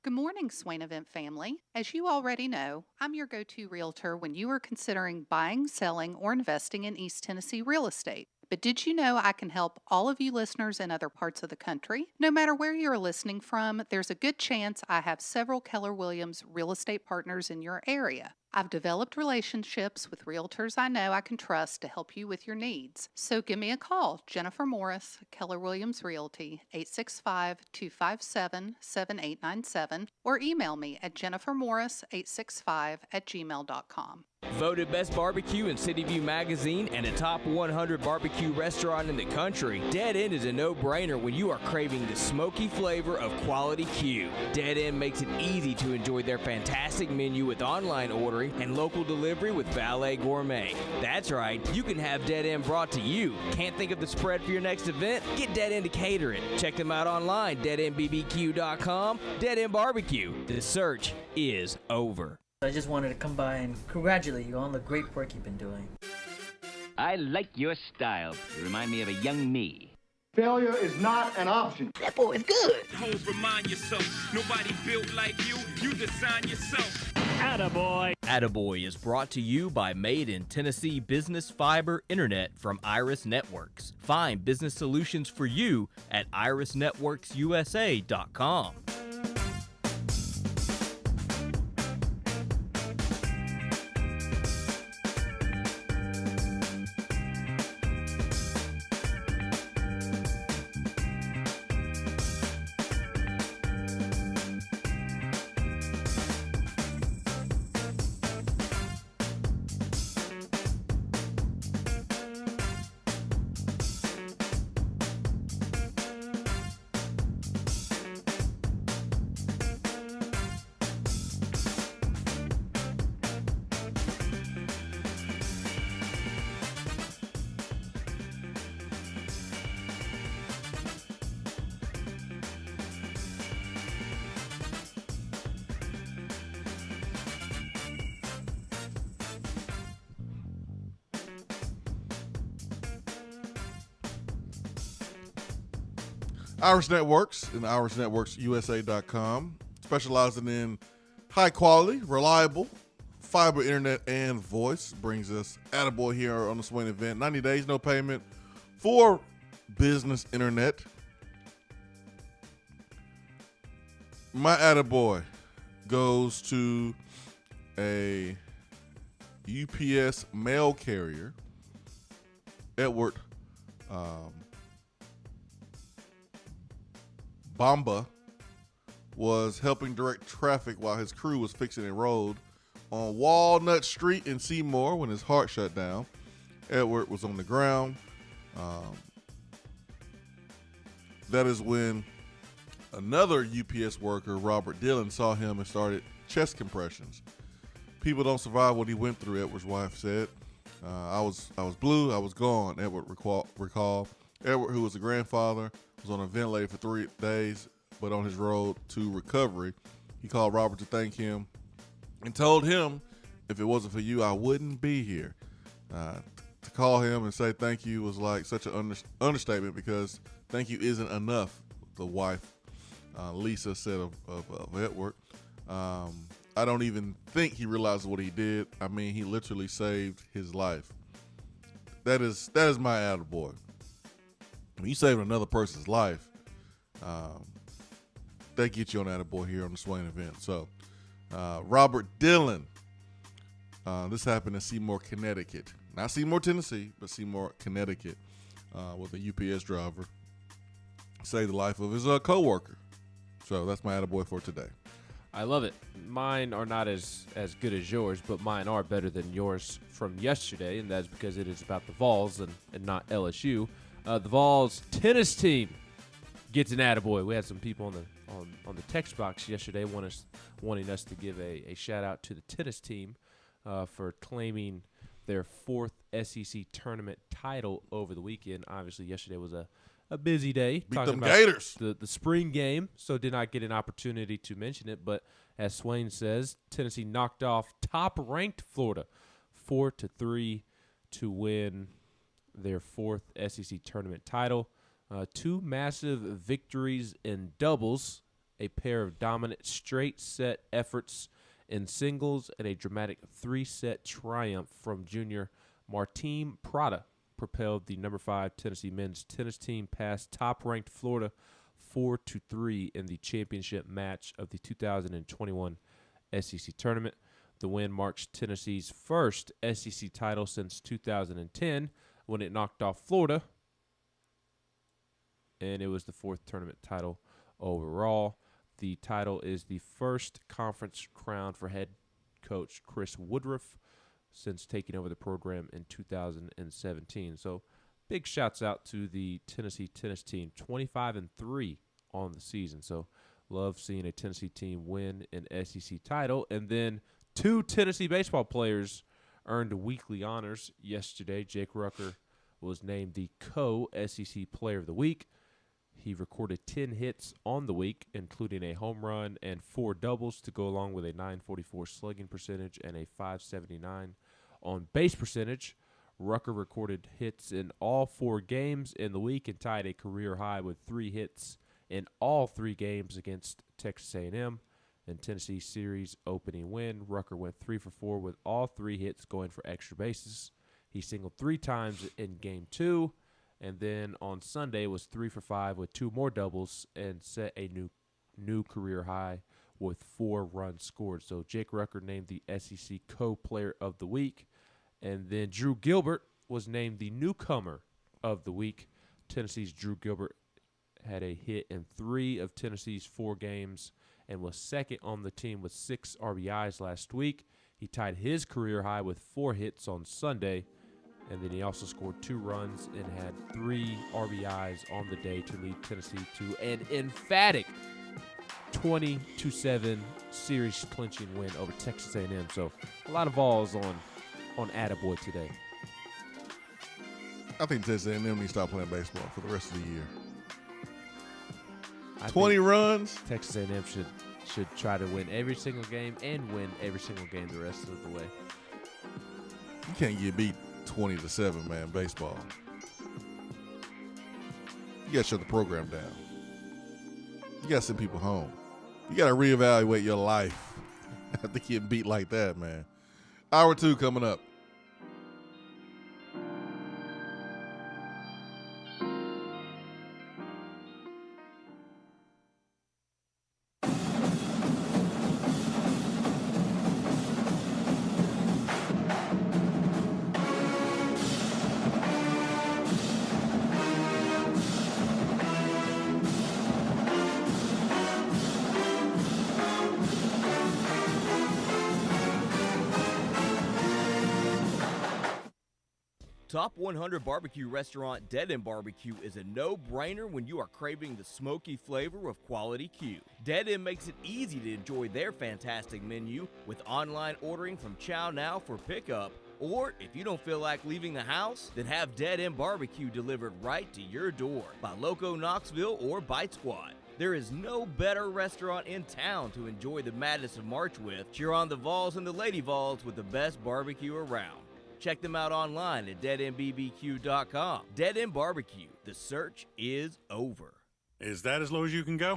Good morning, Swain Event family. As you already know, I'm your go-to realtor when you are considering buying, selling, or investing in East Tennessee real estate. But did you know I can help all of you listeners in other parts of the country? No matter where you're listening from, there's a good chance I have several Keller Williams real estate partners in your area. I've developed relationships with realtors I know I can trust to help you with your needs. So give me a call, Jennifer Morris, Keller Williams Realty, 865-257-7897, or email me at jennifermorris865@gmail.com. Voted Best Barbecue in City View Magazine and a top 100 barbecue restaurant in the country, Dead End is a no-brainer when you are craving the smoky flavor of quality Q. Dead End makes it easy to enjoy their fantastic menu with online ordering and local delivery with Valet Gourmet. That's right, you can have Dead End brought to you. Can't think of the spread for your next event? Get Dead End to cater it. Check them out online, deadendbbq.com. Dead End Barbecue. The search is over. I just wanted to come by and congratulate you on the great work you've been doing. I like your style. You remind me of a young me. Failure is not an option. That boy is good. Always remind yourself, nobody built like you. You design yourself. Attaboy. Attaboy is brought to you by Made in Tennessee Business Fiber Internet from Iris Networks. Find business solutions for you at irisnetworksusa.com. Iris Networks and irisnetworksusa.com, specializing in high quality, reliable fiber internet and voice, brings us Attaboy here on the Swain Event. 90 days, no payment for business internet. My Attaboy goes to a UPS mail carrier, Edward Bamba, was helping direct traffic while his crew was fixing a road on Walnut Street in Seymour when his heart shut down. Edward was on the ground. That is when another UPS worker, Robert Dillon, saw him and started chest compressions. People don't survive what he went through, Edward's wife said. I was blue, I was gone, Edward recalled. Edward, who was a grandfather, was on a ventilator for 3 days, but on his road to recovery. He called Robert to thank him and told him, if it wasn't for you, I wouldn't be here. To call him and say thank you was like such an understatement, because thank you isn't enough, the wife, Lisa, said of Edward. I don't even think he realizes what he did. I mean, he literally saved his life. That is my attaboy. When you save another person's life, that gets you on attaboy here on the Swain Event. So, Robert Dillon, this happened in Seymour, Connecticut. Not Seymour, Tennessee, but Seymour, Connecticut, with a UPS driver. Saved the life of his co-worker. So that's my attaboy for today. I love it. Mine are not as good as yours, but mine are better than yours from yesterday, and that's because it is about the Vols and not LSU. The Vols tennis team gets an attaboy. We had some people on the text box yesterday wanting us to give a shout-out to the tennis team for claiming their 4th SEC tournament title over the weekend. Obviously, yesterday was a busy day. Beat them Gators. The spring game, so did not get an opportunity to mention it. But as Swain says, Tennessee knocked off top-ranked Florida 4-3 to win their 4th SEC tournament title. 2 massive victories in doubles, a pair of dominant straight-set efforts in singles, and a dramatic 3-set triumph from junior Martin Prada propelled the number 5 Tennessee men's tennis team past top-ranked Florida 4-3 in the championship match of the 2021 SEC tournament. The win marks Tennessee's first SEC title since 2010, when it knocked off Florida, and it was the 4th tournament title overall. The title is the first conference crown for head coach Chris Woodruff since taking over the program in 2017. So big shouts out to the Tennessee tennis team, 25-3 on the season. So love seeing a Tennessee team win an SEC title. And then 2 Tennessee baseball players earned weekly honors yesterday. Jake Rucker was named the co-SEC Player of the Week. He recorded 10 hits on the week, including a home run and 4 doubles to go along with a .944 slugging percentage and a .579 on base percentage. Rucker recorded hits in all 4 games in the week and tied a career high with 3 hits in all 3 games against Texas A&M. In Tennessee's series opening win, Rucker went 3 for 4 with all 3 hits going for extra bases. He singled 3 times in Game 2. And then on Sunday was 3 for 5 with 2 more doubles and set a new career high with 4 runs scored. So Jake Rucker named the SEC Co-Player of the Week. And then Drew Gilbert was named the Newcomer of the Week. Tennessee's Drew Gilbert had a hit in 3 of Tennessee's 4 games and was second on the team with 6 RBIs last week. He tied his career high with 4 hits on Sunday. And then he also scored 2 runs and had 3 RBIs on the day to lead Tennessee to an emphatic 20-7 series clinching win over Texas A&M. So a lot of balls on attaboy today. I think Texas A&M needs to stop playing baseball for the rest of the year. 20 runs. Texas A&M should try to win every single game and win every single game the rest of the way. You can't get beat 20-7, man, baseball. You got to shut the program down. You got to send people home. You got to reevaluate your life after getting beat like that, man. Hour 2 coming up. Top 100 Barbecue restaurant Dead End Barbecue is a no-brainer when you are craving the smoky flavor of quality Q. Dead End makes it easy to enjoy their fantastic menu with online ordering from Chow Now for pickup, or if you don't feel like leaving the house, then have Dead End Barbecue delivered right to your door by Loco Knoxville or Bite Squad. There is no better restaurant in town to enjoy the madness of March with. Cheer on the Vols and the Lady Vols with the best barbecue around. Check them out online at deadendbbq.com. Dead End Barbecue. The search is over. Is that as low as you can go?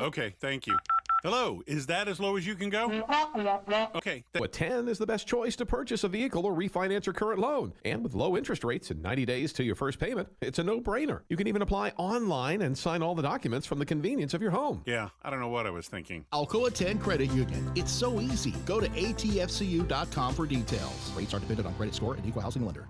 Okay, thank you. Hello, is that as low as you can go? Okay. With 10 is the best choice to purchase a vehicle or refinance your current loan. And with low interest rates and 90 days to your first payment, it's a no-brainer. You can even apply online and sign all the documents from the convenience of your home. Yeah, I don't know what I was thinking. Alcoa 10 Credit Union. It's so easy. Go to atfcu.com for details. Rates are dependent on credit score and equal housing lender.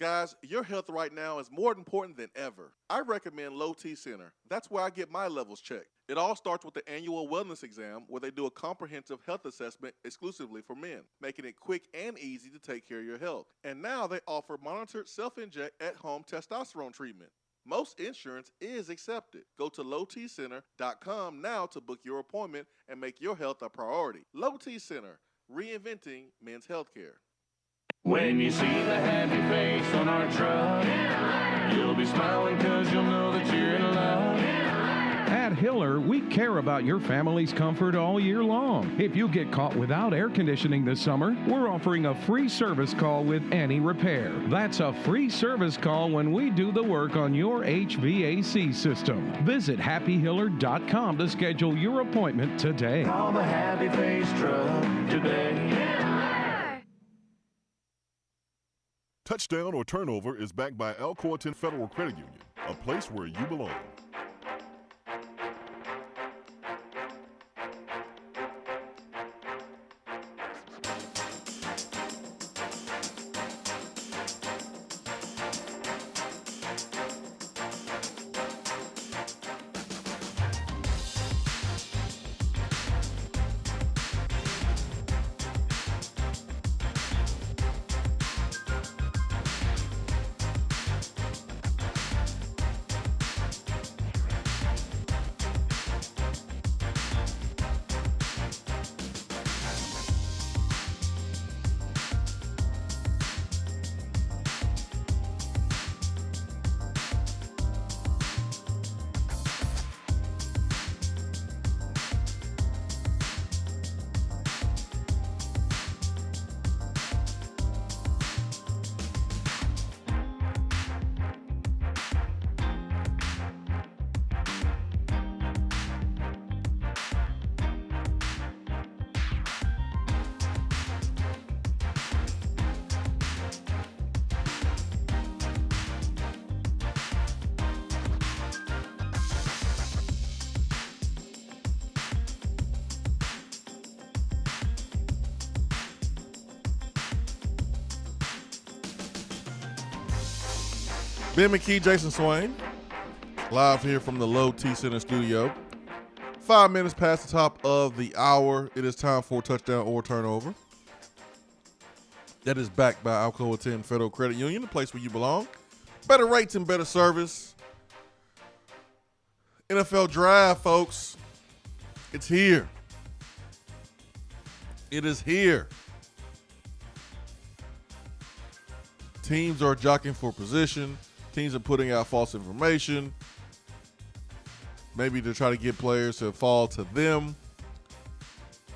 Guys, your health right now is more important than ever. I recommend Low T Center. That's where I get my levels checked. It all starts with the annual wellness exam where they do a comprehensive health assessment exclusively for men, making it quick and easy to take care of your health. And now they offer monitored self-inject at-home testosterone treatment. Most insurance is accepted. Go to lowtcenter.com now to book your appointment and make your health a priority. Low T Center, reinventing men's healthcare. When you see the happy face on our truck, you'll be smiling because you'll know that you're in love. At Hiller, we care about your family's comfort all year long. If you get caught without air conditioning this summer, we're offering a free service call with any repair. That's a free service call when we do the work on your HVAC system. Visit happyhiller.com to schedule your appointment today. Call the happy face truck today. Touchdown or turnover is backed by Alcoa Federal Credit Union, a place where you belong. Ben McKee, Jason Swain, live here from the Low T Center studio. 5 minutes past the top of the hour. It is time for touchdown or turnover. That is backed by Alcoa 10 Federal Credit Union, the place where you belong. Better rates and better service. NFL Draft, folks. It's here. It is here. Teams are jockeying for position. Teams are putting out false information, maybe to try to get players to fall to them.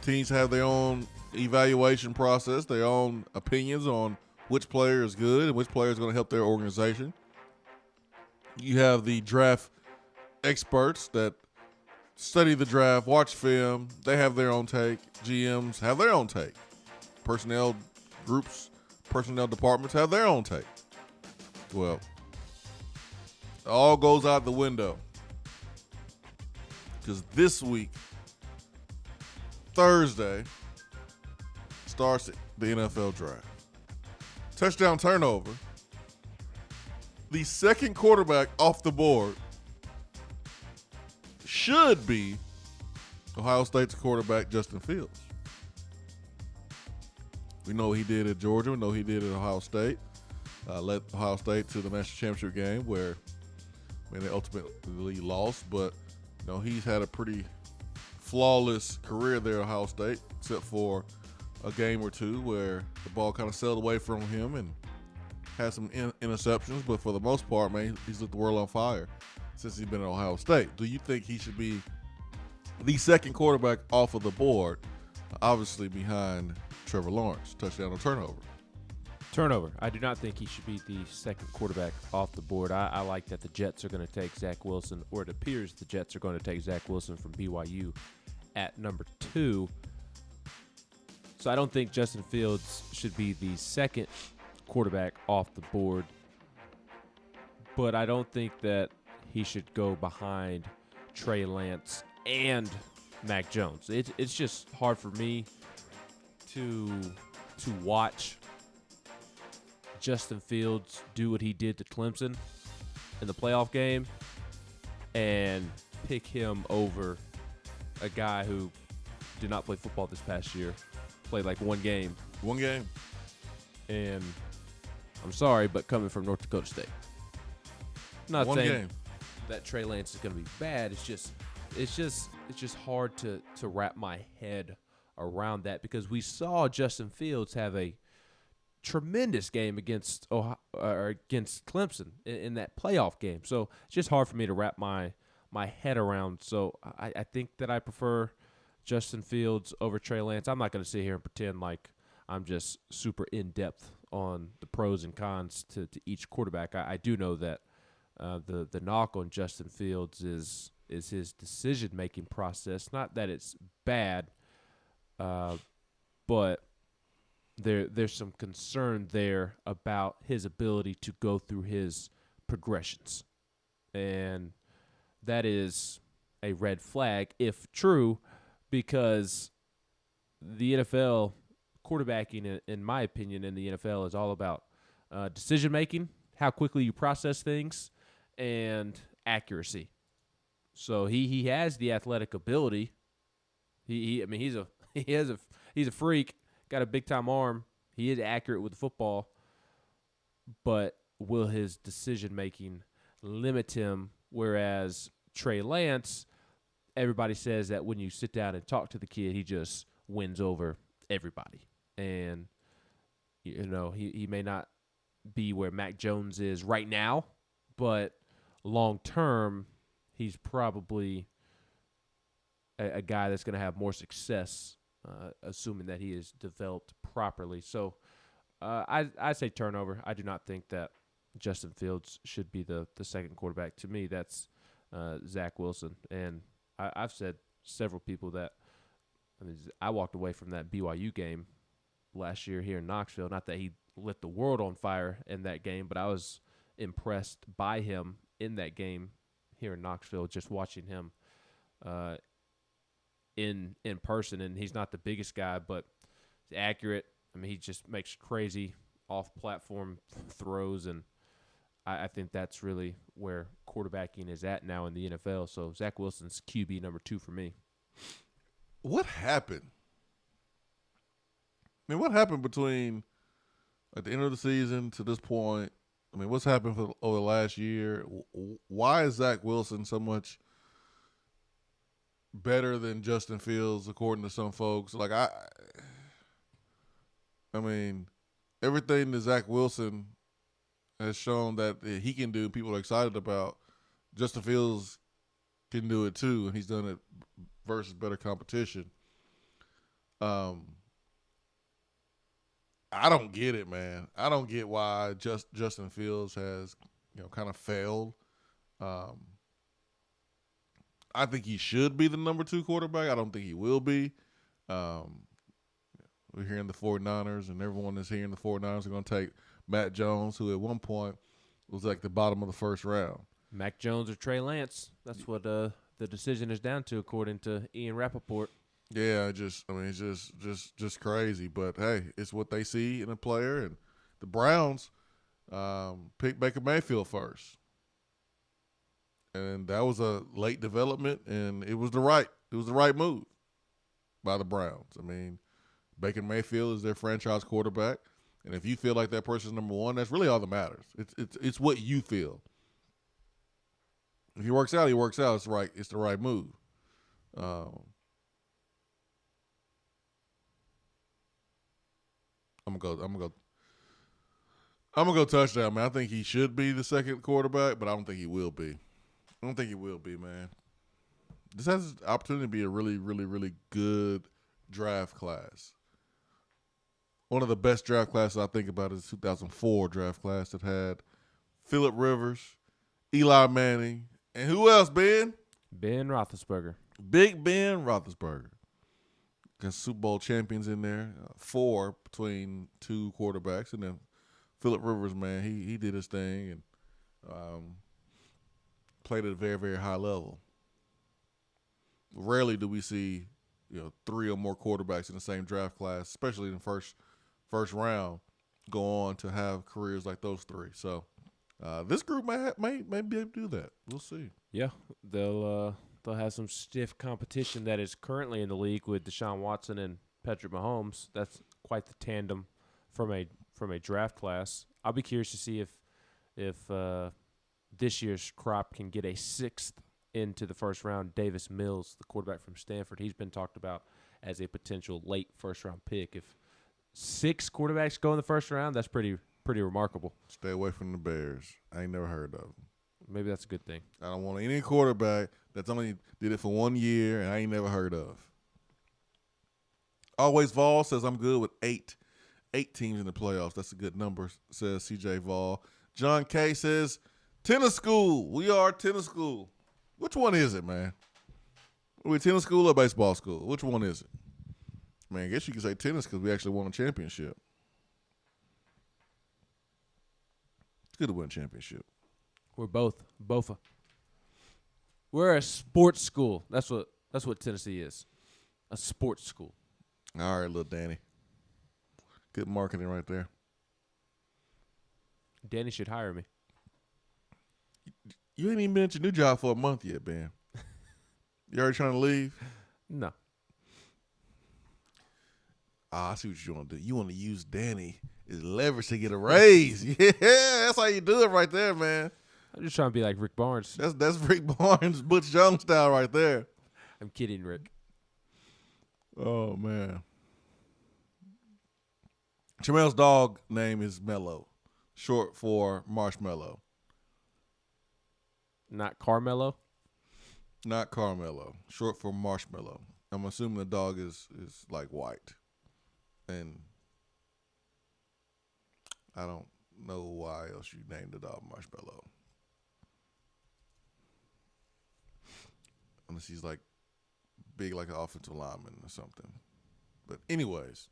Teams have their own evaluation process, their own opinions on which player is good and which player is going to help their organization. You have the draft experts that study the draft, watch film. They have their own take. GMs have their own take. Personnel groups, personnel departments have their own take. Well, it all goes out the window because this week, Thursday, starts the NFL draft. Touchdown turnover. The second quarterback off the board should be Ohio State's quarterback, Justin Fields. We know what he did at Georgia. We know what he did at Ohio State. Led Ohio State to the national championship game where, they ultimately lost. But, he's had a pretty flawless career there at Ohio State, except for a game or two where the ball kind of sailed away from him and had some interceptions. But for the most part, man, he's lit the world on fire since he's been at Ohio State. Do you think he should be the second quarterback off of the board, obviously behind Trevor Lawrence, touchdown or turnover? Turnover. I do not think he should be the second quarterback off the board. I like that the Jets are going to take Zach Wilson, or it appears the Jets are going to take Zach Wilson from BYU at number 2. So I don't think Justin Fields should be the second quarterback off the board, but I don't think that he should go behind Trey Lance and Mac Jones. It's just hard for me to watch Justin Fields do what he did to Clemson in the playoff game and pick him over a guy who did not play football this past year, played like one game. And I'm sorry, but coming from North Dakota State. I'm not saying that Trey Lance is going to be bad. It's just hard to wrap my head around that, because we saw Justin Fields have a tremendous game against Clemson in that playoff game. So it's just hard for me to wrap my head around. So I think that I prefer Justin Fields over Trey Lance. I'm not going to sit here and pretend like I'm just super in-depth on the pros and cons to each quarterback. I do know that the knock on Justin Fields is his decision-making process. Not that it's bad, but there's some concern there about his ability to go through his progressions. And that is a red flag, if true, because the NFL, quarterbacking, in my opinion, in the NFL is all about decision-making, how quickly you process things, and accuracy. So he has the athletic ability. He's a freak, got a big-time arm. He is accurate with the football, but will his decision-making limit him? Whereas Trey Lance, everybody says that when you sit down and talk to the kid, he just wins over everybody. And, he may not be where Mac Jones is right now, but long-term, he's probably a guy that's going to have more success, assuming that he is developed properly. So I say turnover. I do not think that Justin Fields should be the second quarterback. To me, that's Zach Wilson. And I've said several people that I walked away from that BYU game last year here in Knoxville. Not that he lit the world on fire in that game, but I was impressed by him in that game here in Knoxville, just watching him in person. And he's not the biggest guy, but he's accurate. He just makes crazy off-platform throws, and I think that's really where quarterbacking is at now in the NFL. So Zach Wilson's QB number 2 for me. What happened? What happened between at the end of the season to this point? What's happened over the last year? Why is Zach Wilson so much better than Justin Fields, according to some folks? Everything that Zach Wilson has shown that he can do, people are excited about. Justin Fields can do it too, and he's done it versus better competition. I don't get it, man. I don't get why Justin Fields has, kind of failed. I think he should be the number 2 quarterback. I don't think he will be. We're hearing the 49ers, and everyone is hearing the 49ers are going to take Matt Jones, who at one point was like the bottom of the first round. Mac Jones or Trey Lance. That's what the decision is down to, according to Ian Rappaport. Yeah, it's just crazy. But hey, it's what they see in a player, and the Browns picked Baker Mayfield first, and that was a late development, and it was the right move by the Browns. Baker Mayfield is their franchise quarterback. And if you feel like that person's number one, that's really all that matters. It's what you feel. If he works out, he works out. It's right. It's the right move. I'm gonna go touchdown, man. I think he should be the second quarterback, but I don't think he will be. I don't think he will be, man. This has the opportunity to be a really, really, really good draft class. One of the best draft classes I think about is the 2004 draft class that had Phillip Rivers, Eli Manning, and who else, Ben? Ben Roethlisberger. Big Ben Roethlisberger. Got Super Bowl champions in there, 4 between 2 quarterbacks. And then Phillip Rivers, man, he did his thing and played at a very, very high level. Rarely do we see 3 or more quarterbacks in the same draft class, especially in the first round, go on to have careers like those 3. So this group may be able to do that. We'll see. Yeah, they'll have some stiff competition that is currently in the league with Deshaun Watson and Patrick Mahomes. That's quite the tandem from a draft class. I'll be curious to see if this year's crop can get a 6th into the first round. Davis Mills, the quarterback from Stanford, he's been talked about as a potential late first-round pick. If 6 quarterbacks go in the first round, that's pretty remarkable. Stay away from the Bears. I ain't never heard of them. Maybe that's a good thing. I don't want any quarterback that's only did it for 1 year and I ain't never heard of. Always Vol says I'm good with 8 teams in the playoffs. That's a good number, says CJ Vol. John K says tennis school. We are tennis school. Which one is it, man? Are we tennis school or baseball school? Which one is it? Man, I guess you could say tennis because we actually won a championship. It's good to win a championship. We're both. We're a sports school. That's what Tennessee is. A sports school. All right, little Danny. Good marketing right there. Danny should hire me. You ain't even been at your new job for a month yet, Ben. You already trying to leave? No. I see what you want to do. You want to use Danny as leverage to get a raise. Yeah, that's how you do it right there, man. I'm just trying to be like Rick Barnes. That's Rick Barnes, Butch Jones style right there. I'm kidding, Rick. Oh, man. Jamel's dog name is Mellow, short for Marshmallow. Not Carmelo? Not Carmelo, short for Marshmallow. I'm assuming the dog is like white. And I don't know why else you named the dog Marshmallow. Unless he's like big like an offensive lineman or something. But anyways,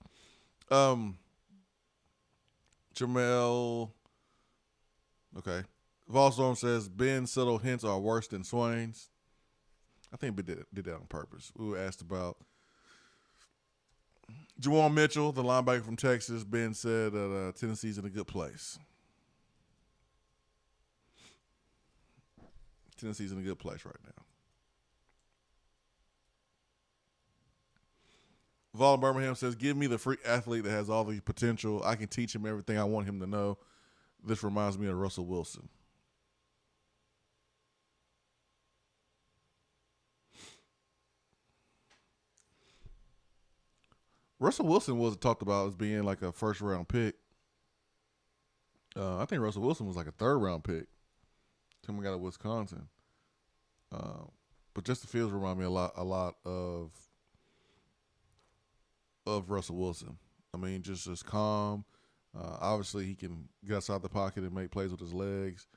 Jamel, okay. Volstorm says Ben's subtle hints are worse than Swain's. I think we did that on purpose. We were asked about Juwan Mitchell, the linebacker from Texas. Ben said that Tennessee's in a good place. Tennessee's in a good place right now. Vol Birmingham says, give me the freak athlete that has all the potential. I can teach him everything I want him to know. This reminds me of Russell Wilson. Russell Wilson was talked about as being like a first-round pick. I think Russell Wilson was like a third-round pick. Coming out of Wisconsin. But Justin Fields remind me a lot of Russell Wilson. I mean, just as calm. Obviously, he can get outside the pocket and make plays with his legs.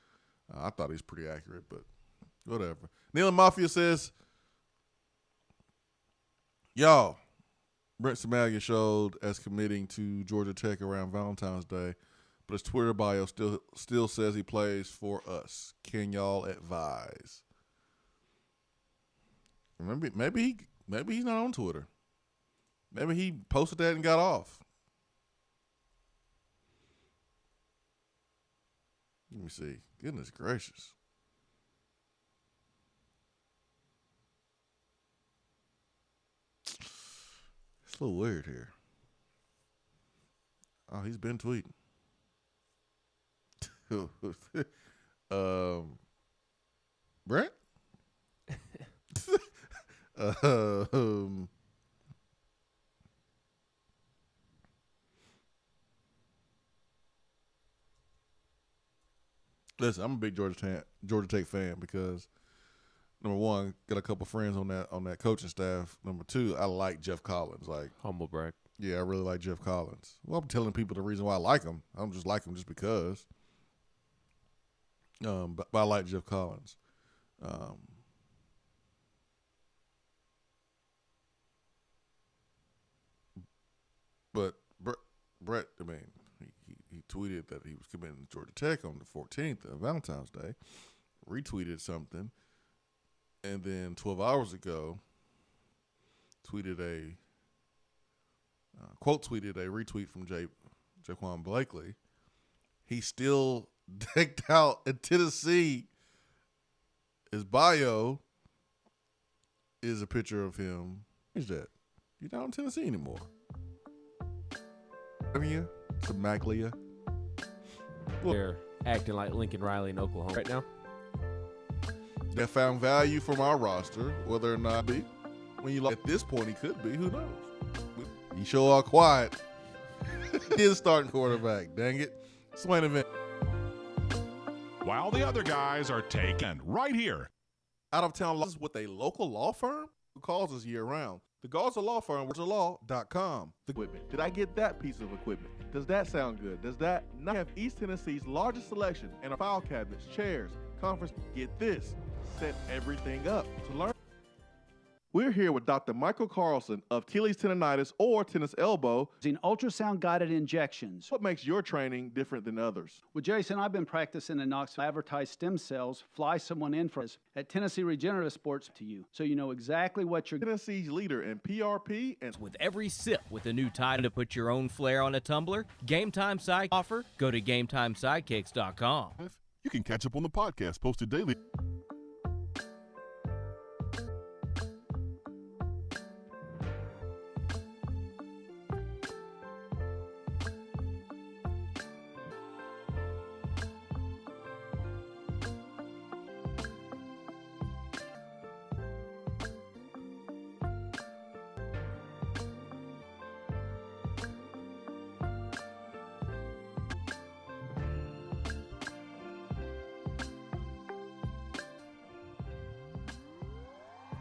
I thought he was pretty accurate, but whatever. Neil and Mafia says, y'all, Brent Samalia showed as committing to Georgia Tech around Valentine's Day, but his Twitter bio still says he plays for us. Can y'all advise? Maybe he's not on Twitter. Maybe he posted that and got off. Let me see. Goodness gracious. It's a little weird here. Oh, he's been tweeting. Brent? Listen, I'm a big Georgia Tech fan because number one, got a couple friends on that coaching staff. Number two, I like Jeff Collins. Like humble brag. Yeah, I really like Jeff Collins. Well, I'm telling people the reason why I like him. I don't just like him just because. But I like Jeff Collins. But Brett, I mean, he tweeted that he was committing to Georgia Tech on the 14th of Valentine's Day, retweeted something, and then 12 hours ago tweeted a retweet from Jaquan Blakely. He still decked out in Tennessee. His bio is a picture of him. Who's that? You're not in Tennessee anymore. Maglia. They're acting like Lincoln Riley in Oklahoma right now. They found value from our roster, whether or not be. When you at this point, he could be. Who knows? He sure are quiet. He is starting quarterback. Dang it. Swain Event. While the other guys are taken right here. Out of town laws with a local law firm who calls us year round. The Garza Law Firm, law.com. Equipment. Did I get that piece of equipment? Does that sound good? Does that not have East Tennessee's largest selection and file cabinets, chairs, conference? Get this. Set everything up to learn. We're here with Dr. Michael Carlson of Achilles tendonitis or tennis elbow. Using ultrasound-guided injections. What makes your training different than others? Well, Jason, I've been practicing in Knoxville. Advertise stem cells, fly someone in for us at Tennessee Regenerative Sports to you, so you know exactly what you're. Tennessee's leader in PRP and with every sip with a new title to put your own flair on a tumbler. Game Time Side offer. Go to GameTimeSidekicks.com. You can catch up on the podcast posted daily.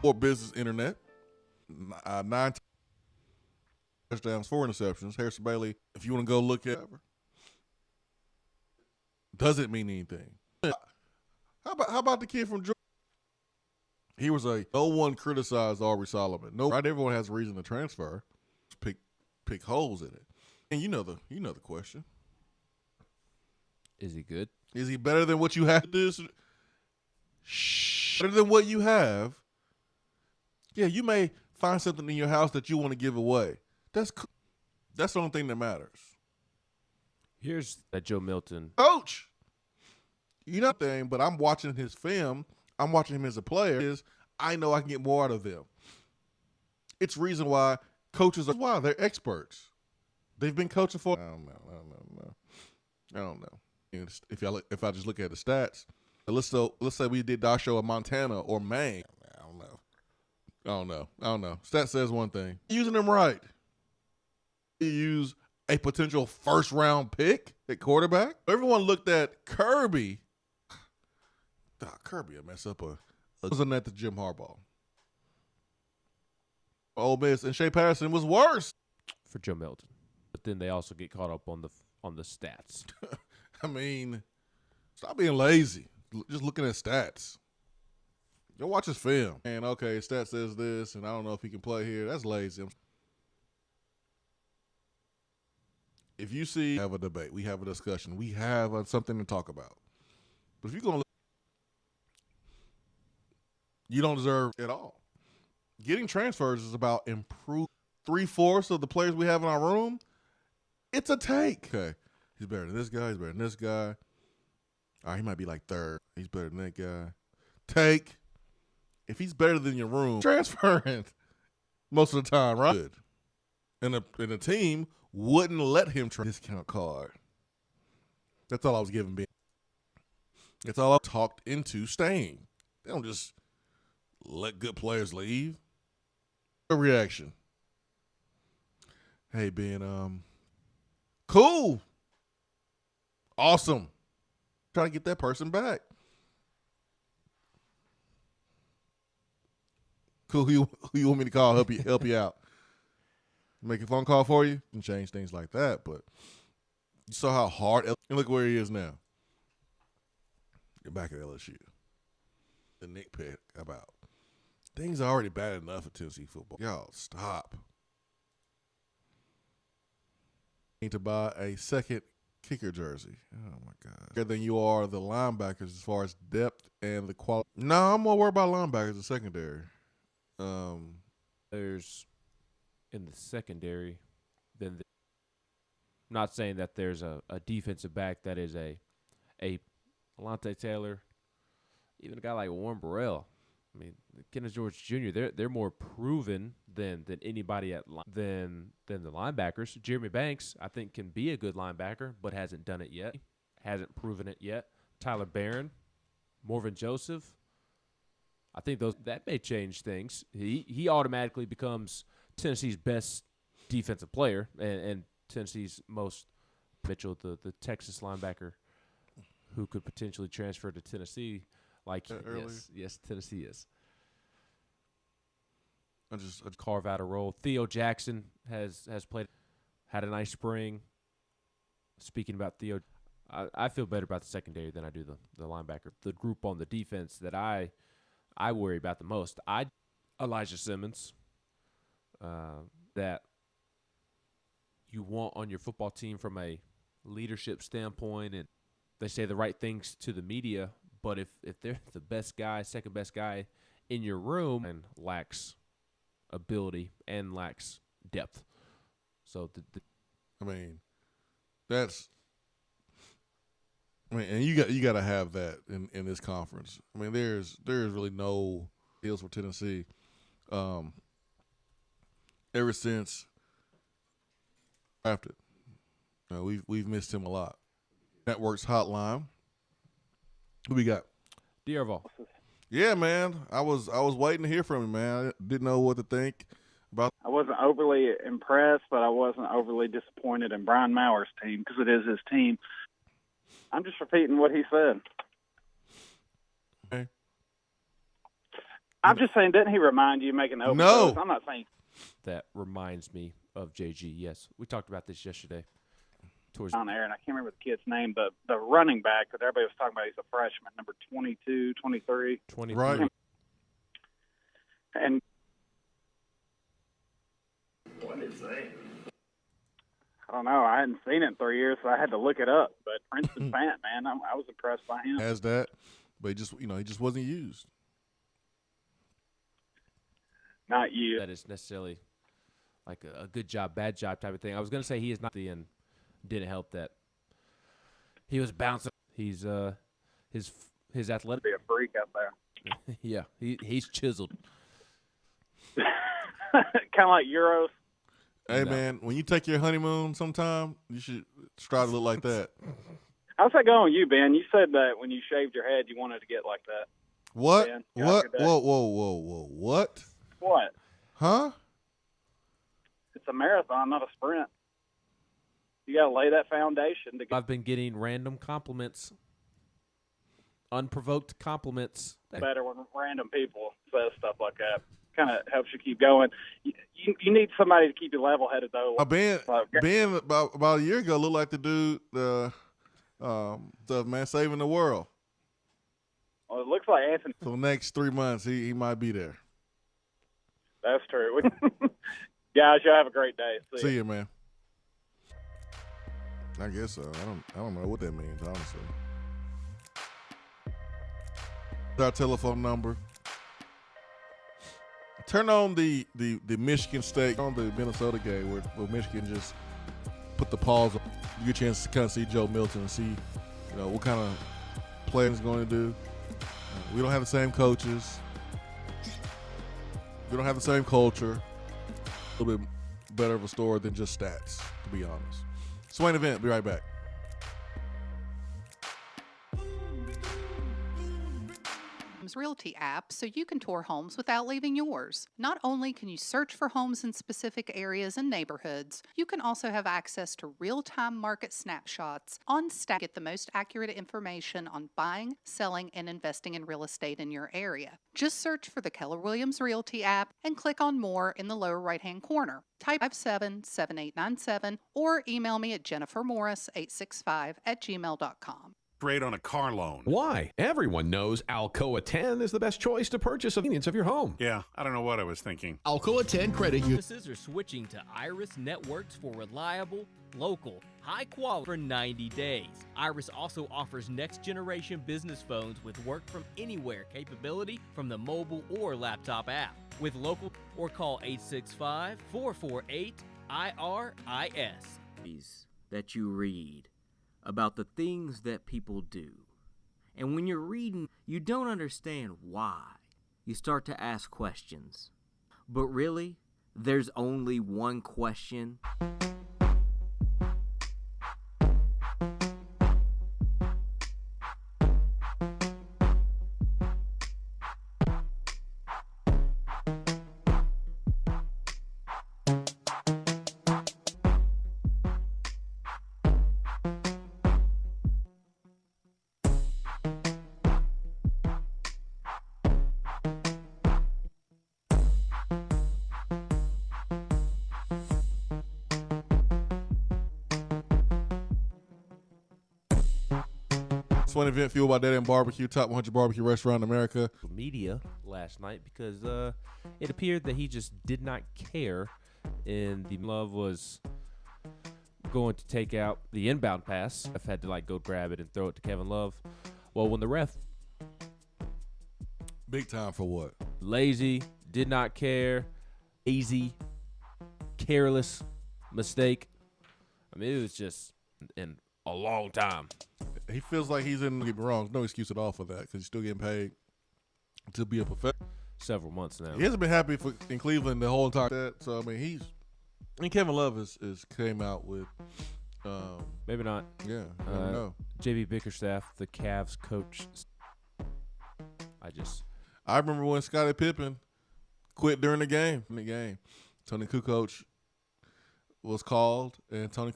For business internet, 9 touchdowns, 4 interceptions. Harrison Bailey, if you want to go look at it, doesn't mean anything. How about the kid from Georgia? He was no one criticized Aubrey Solomon. No, right? Everyone has a reason to transfer. Pick holes in it. And you know the question. Is he good? Is he better than what you have? Better than what you have. Yeah, you may find something in your house that you want to give away. That's the only thing that matters. Here's that Joe Milton. Coach! You know thing, but I'm watching his film. I'm watching him as a player. I know I can get more out of them. It's reason why coaches are they're experts. They've been coaching for. I don't know. If I just look at the stats, let's say we did our show in Montana or Maine. I don't know. Stat says one thing. Using them right. You use a potential first-round pick at quarterback. Everyone looked at Kirby. Kirby, I mess up wasn't that the Jim Harbaugh? Ole Miss and Shea Patterson was worse for Joe Milton. But then they also get caught up on the stats. I mean, stop being lazy. Just looking at stats. Go watch his film. And okay, stat says this, and I don't know if he can play here. That's lazy. If you see, have a debate, we have a discussion, we have something to talk about. But if you're going to look, you don't deserve it all. Getting transfers is about improving 3/4 of the players we have in our room. It's a take. Okay, he's better than this guy. He's better than this guy. All right, he might be like third. He's better than that guy. Take. If he's better than your room, transfer him most of the time, right? Good. And a team wouldn't let him try discount card. That's all I was giving Ben. That's all I talked into staying. They don't just let good players leave. A reaction. Hey, Ben, cool. Awesome. Trying to get that person back. Cool. Who you want me to call? Help you out. Make a phone call for you and change things like that. But you saw how hard. And look where he is now. You're back at LSU. The nitpick about things are already bad enough at Tennessee football. Y'all stop. Need to buy a second kicker jersey. Oh my God. Better than you are the linebackers as far as depth and the quality. No, I'm more worried about linebackers in secondary. There's in the secondary, then not saying that there's a defensive back that is a Alontae Taylor, even a guy like Warren Burrell. I mean, Kenneth George Jr. They're more proven than anybody than the linebackers. Jeremy Banks, I think, can be a good linebacker, but hasn't done it yet. Hasn't proven it yet. Tyler Barron, Morvin Joseph. I think that may change things. He automatically becomes Tennessee's best defensive player and Tennessee's most Mitchell, the Texas linebacker, who could potentially transfer to Tennessee. Like yes, Tennessee is. I just carve out a role. Theo Jackson has had a nice spring. Speaking about Theo, I feel better about the secondary than I do the linebacker. The group on the defense that I worry about the most. Elijah Simmons, that you want on your football team from a leadership standpoint, and they say the right things to the media. But if they're the best guy, second best guy in your room, and lacks ability and lacks depth, so and you got to have that in this conference. I mean, there's really no deals for Tennessee. Ever since drafted, we've missed him a lot. Networks hotline. Who we got? D'Arval. Yeah, man. I was waiting to hear from him, man. I didn't know what to think about. I wasn't overly impressed, but I wasn't overly disappointed in Brian Maurer's team because it is his team. I'm just repeating what he said. Okay. I'm just saying, didn't he remind you of making open No. I'm not saying. That reminds me of JG. Yes, we talked about this yesterday. On air, and I can't remember the kid's name, the running back that everybody was talking about. He's a freshman, number 22, 23. 23. Right. And What is that? I don't know. I hadn't seen it in 3 years, so I had to look it up. But Princeton Fant, man, I was impressed by him. Has that, but he just wasn't used. Not you. That is necessarily like a good job, bad job type of thing. I was going to say he is not the end. Didn't help that he was bouncing. He's his athletic. Be a freak out there. Yeah, he's chiseled. Kind of like Euros. Hey, man, when you take your honeymoon sometime, you should strive to look like that. How's that going with you, Ben? You said that when you shaved your head, you wanted to get like that. What? Ben, What? Whoa. What? What? Huh? It's a marathon, not a sprint. You got to lay that foundation. I've been getting random compliments, unprovoked compliments. Better when random people say stuff like that. Kind of helps you keep going. You need somebody to keep you level-headed, though. Ben about a year ago looked like the dude, the man saving the world. Well, it looks like Anthony. So the next 3 months, he might be there. That's true. Guys, y'all have a great day. See you, man. I guess so. I don't know what that means, honestly. Our telephone number. Turn on the Michigan State on the Minnesota game where Michigan just put the pause on. You get a chance to kind of see Joe Milton and see, what kind of play he's going to do. We don't have the same coaches. We don't have the same culture. A little bit better of a story than just stats, to be honest. Swain Event, be right back. Realty app so you can tour homes without leaving yours. Not only can you search for homes in specific areas and neighborhoods, you can also have access to real-time market snapshots on staff. Get the most accurate information on buying, selling, and investing in real estate in your area. Just search for the Keller Williams Realty app and click on More in the lower right-hand corner. Type 577897 or email me at jennifermorris865@gmail.com. Rate on a car loan. Why? Everyone knows Alcoa 10 is the best choice to purchase the convenience of your home. Yeah, I don't know what I was thinking. Alcoa 10 credit union. Businesses are switching to Iris Networks for reliable, local, high quality for 90 days. Iris also offers next-generation business phones with work from anywhere capability from the mobile or laptop app. With local or call 865-448-IRIS. That you read about the things that people do. And when you're reading, you don't understand why. You start to ask questions. But really, there's only one question. Swain Event, fueled by Dead End Barbecue, top 100 barbecue restaurant in America. Media last night because it appeared that he just did not care, and the Love was going to take out the inbound pass. I've had to go grab it and throw it to Kevin Love. Well, when the ref big time for what? Lazy, did not care, easy, careless mistake. I mean, it was just in a long time. He feels like he's in, don't get me wrong, no excuse at all for that because he's still getting paid to be a professional. Several months now. He hasn't been happy in Cleveland the whole entire time. So, I mean, Kevin Love is came out with. Maybe not. Yeah, I don't know. JB Bickerstaff, the Cavs coach. I remember when Scottie Pippen quit during the game. Tony Kukoc was called, and Tony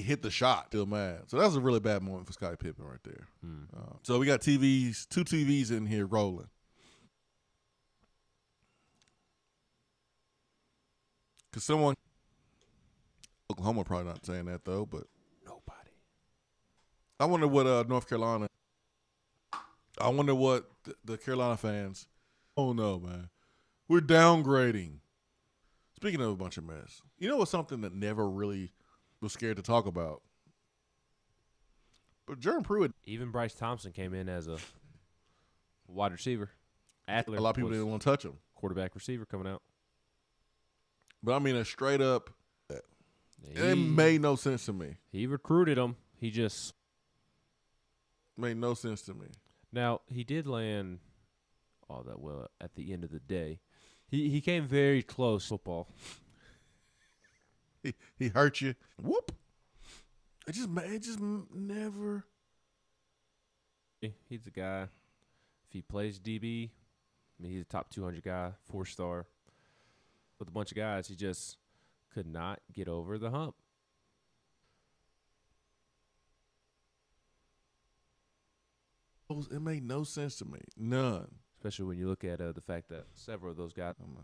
hit the shot. Still mad. So that was a really bad moment for Scottie Pippen right there. So we got two TVs in here rolling. Because Oklahoma probably not saying that though, but nobody. I wonder what North Carolina. I wonder what the Carolina fans. Oh no, man, we're downgrading. Speaking of a bunch of mess, you know what's something that never really was scared to talk about? But Jeremy Pruitt. Even Bryce Thompson came in as a wide receiver. A lot of people didn't want to touch him. Quarterback receiver coming out. But I mean, a straight up. It made no sense to me. He recruited him. He just made no sense to me. Now, he did land all that well at the end of the day. He came very close football. He hurt you. Whoop. It just never. He's a guy. If he plays DB, I mean, he's a top 200 guy, 4-star. With a bunch of guys, he just could not get over the hump. It made no sense to me. None. Especially when you look at the fact that several of those guys. I'm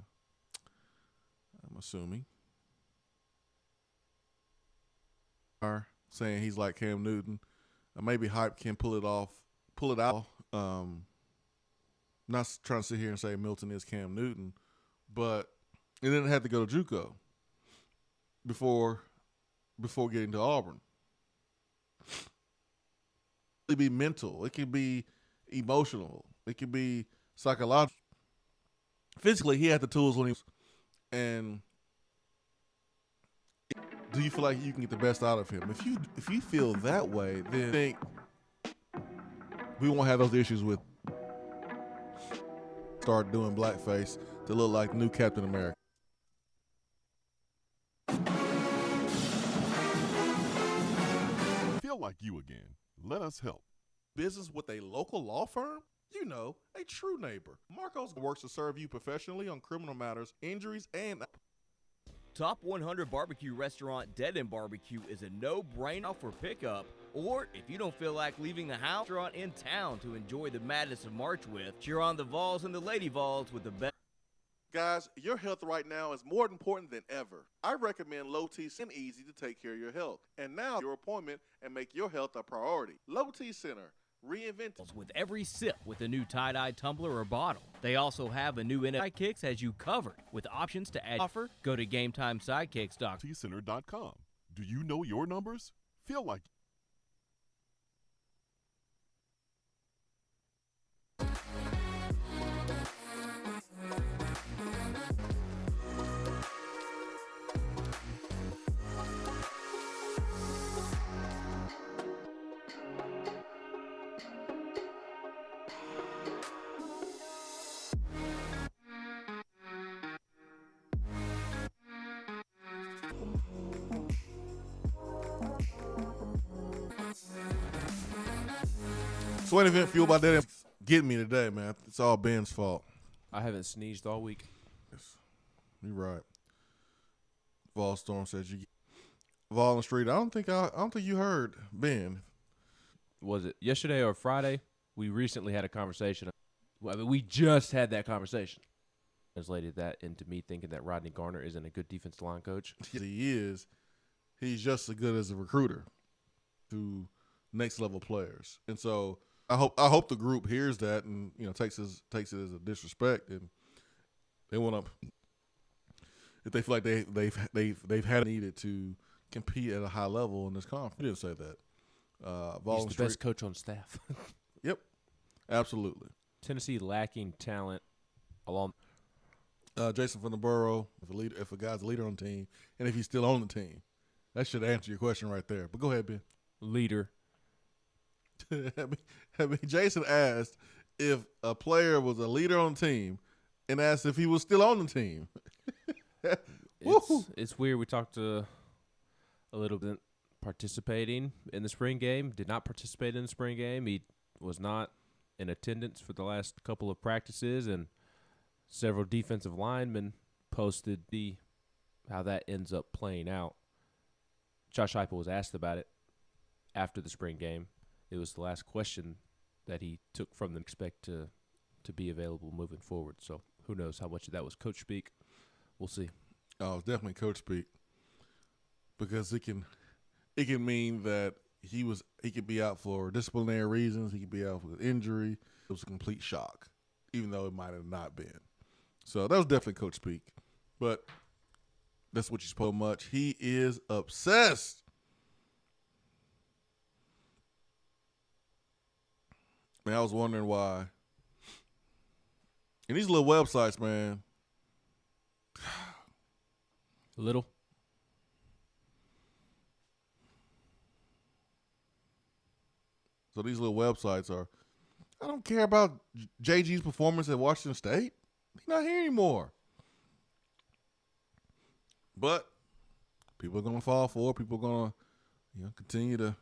assuming. Are saying he's like Cam Newton. Maybe hype can pull it out. Not trying to sit here and say Milton is Cam Newton, but it didn't have to go to JUCO before getting to Auburn. It could be mental. It could be emotional. It could be psychological. Physically, he had the tools when he was. And do you feel like you can get the best out of him? If you feel that way, then I think we won't have those issues with start doing blackface to look like new Captain America. like you again. Let us help. Business with a local law firm? You know, a true neighbor. Marcos works to serve you professionally on criminal matters, injuries, and... Top 100 barbecue restaurant Dead End Barbecue is a no-brainer for pickup, or if you don't feel like leaving the house, restaurant in town to enjoy the madness of March with, cheer on the Vols and the Lady Vols with the best. Guys, your health right now is more important than ever. I recommend Low T and Easy to take care of your health. And now your appointment and make your health a priority. Low T Center. Reinvented. With every sip with a new tie-dye tumbler or bottle. They also have a new Sidekicks as you covered with options to add offer. Go to GameTimeSidekicks.com. TCenter.com. Do you know your numbers? Feel like Swain Event fueled by that getting me today, man. It's all Ben's fault. I haven't sneezed all week. You're right. Vol Storm says you Vol on the street. I don't think you heard Ben. Was it yesterday or Friday? We recently had a conversation. I mean, we just had that conversation. Translated that into me thinking that Rodney Garner isn't a good defensive line coach. He is. He's just as good as a recruiter to next level players. And so I hope the group hears that and takes it as a disrespect, and they want to, if they feel like they've had needed to compete at a high level in this conference. He didn't say that. He's the best coach on staff. Yep, absolutely. Tennessee lacking talent along. Jason from the Borough, if a guy's a leader on the team, and if he's still on the team, that should answer your question right there. But go ahead, Ben. Leader. I mean, Jason asked if a player was a leader on the team and asked if he was still on the team. It's weird. We talked a little bit participating in the spring game, did not participate in the spring game. He was not in attendance for the last couple of practices, and several defensive linemen posted how that ends up playing out. Josh Heupel was asked about it after the spring game. It was the last question that he took from them. Expect to be available moving forward. So who knows how much of that was coach speak? We'll see. Oh, it's definitely coach speak, because it can mean that he could be out for disciplinary reasons. He could be out for injury. It was a complete shock, even though it might have not been. So that was definitely coach speak. But that's what you spoke much. He is obsessed. Man, I was wondering why. And these little websites, man. Little? So these little websites are, I don't care about JG's performance at Washington State. He's not here anymore. But people are going to fall for it. People are going to continue to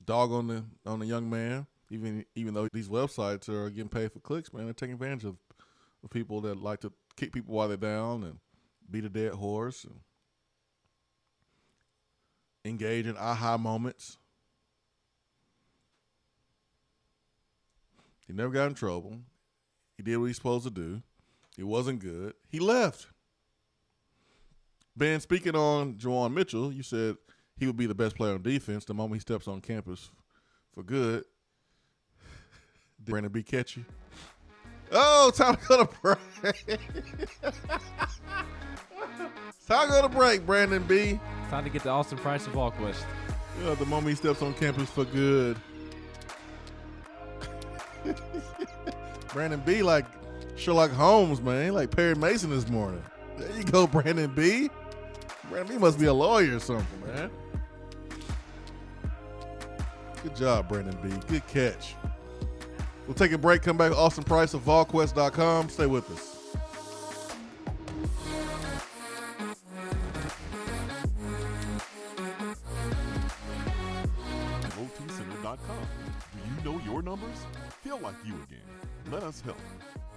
dog on the young man. Even though these websites are getting paid for clicks, man, they're taking advantage of people that like to kick people while they're down and beat a dead horse and engage in aha moments. He never got in trouble. He did what he's supposed to do. It wasn't good. He left. Ben, speaking on Juwan Mitchell, you said he would be the best player on defense the moment he steps on campus for good. Brandon B. catch you? Oh, time to go to break. Time to go to break, Brandon B. Time to get the Austin Price of Allquist. The moment he steps on campus for good. Brandon B. like Sherlock Holmes, man. Like Perry Mason this morning. There you go, Brandon B. Brandon B. must be a lawyer or something, man. Good job, Brandon B. Good catch. We'll take a break, come back with Austin Price of VolQuest.com. Stay with us. your numbers? Feel like you again. Let us help.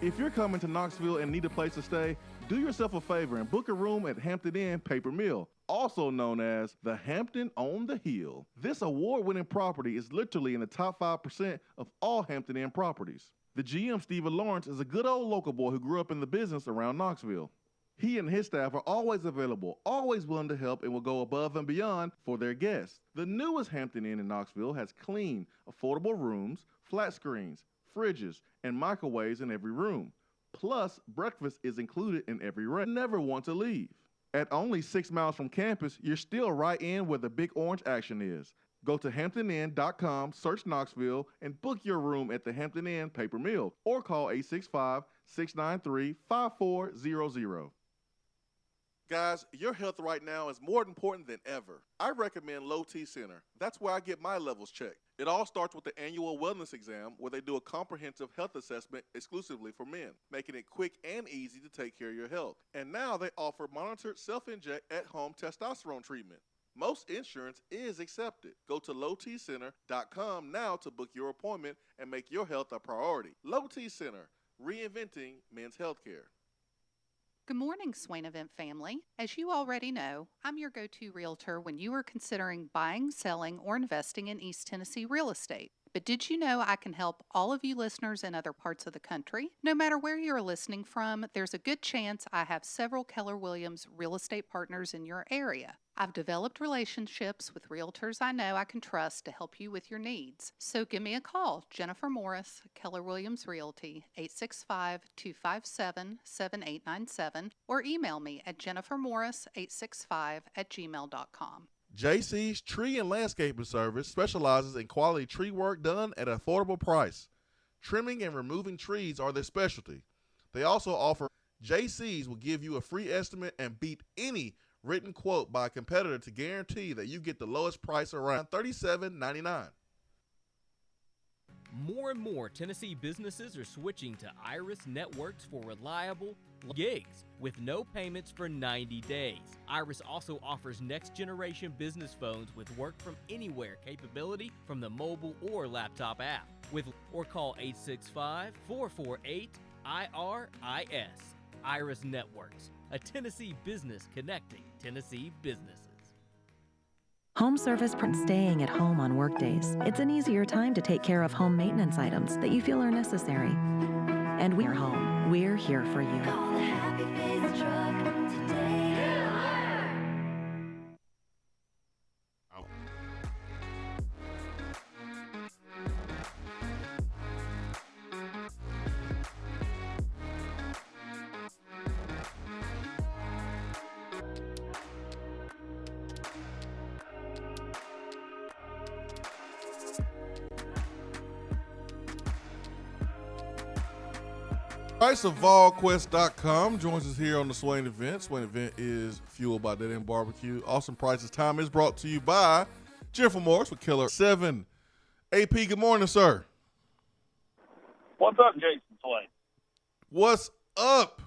If you're coming to Knoxville and need a place to stay, do yourself a favor and book a room at Hampton Inn Paper Mill, also known as the Hampton on the Hill. This award-winning property is literally in the top 5% of all Hampton Inn properties. The GM, Stephen Lawrence, is a good old local boy who grew up in the business around Knoxville. He and his staff are always available, always willing to help, and will go above and beyond for their guests. The newest Hampton Inn in Knoxville has clean, affordable rooms, flat screens, fridges, and microwaves in every room. Plus, breakfast is included in every rent. Never want to leave. At only 6 miles from campus, you're still right in where the big orange action is. Go to HamptonInn.com, search Knoxville, and book your room at the Hampton Inn Paper Mill or call 865-693-5400. Guys, your health right now is more important than ever. I recommend Low T Center. That's where I get my levels checked. It all starts with the annual wellness exam where they do a comprehensive health assessment exclusively for men, making it quick and easy to take care of your health. And now they offer monitored self-inject at-home testosterone treatment. Most insurance is accepted. Go to lowtcenter.com now to book your appointment and make your health a priority. Low T Center, reinventing men's healthcare. Good morning, Swain Event family. As you already know, I'm your go-to realtor when you are considering buying, selling, or investing in East Tennessee real estate. But did you know I can help all of you listeners in other parts of the country? No matter where you're listening from, there's a good chance I have several Keller Williams real estate partners in your area. I've developed relationships with realtors I know I can trust to help you with your needs. So give me a call, Jennifer Morris, Keller Williams Realty, 865-257-7897, or email me at jennifermorris865@gmail.com. JC's Tree and Landscaping Service specializes in quality tree work done at an affordable price. Trimming and removing trees are their specialty. They also offer JC's will give you a free estimate and beat any written quote by a competitor to guarantee that you get the lowest price around $37.99. More and more Tennessee businesses are switching to Iris Networks for reliable gigs with no payments for 90 days. Iris also offers next-generation business phones with work from anywhere capability from the mobile or laptop app. Or call 865-448-IRIS. Iris Networks, a Tennessee business connecting Tennessee businesses. Home service staying at home on work days. It's an easier time to take care of home maintenance items that you feel are necessary. And we're home. We're here for you. Call the Happy Face Truck today. Price of VolQuest.com joins us here on the Swain Event. Swain Event is fueled by Dead End Barbecue. Awesome Prices Time is brought to you by Jennifer Morris with Killer 7. AP, good morning, sir. What's up, Jason Swain? What's up?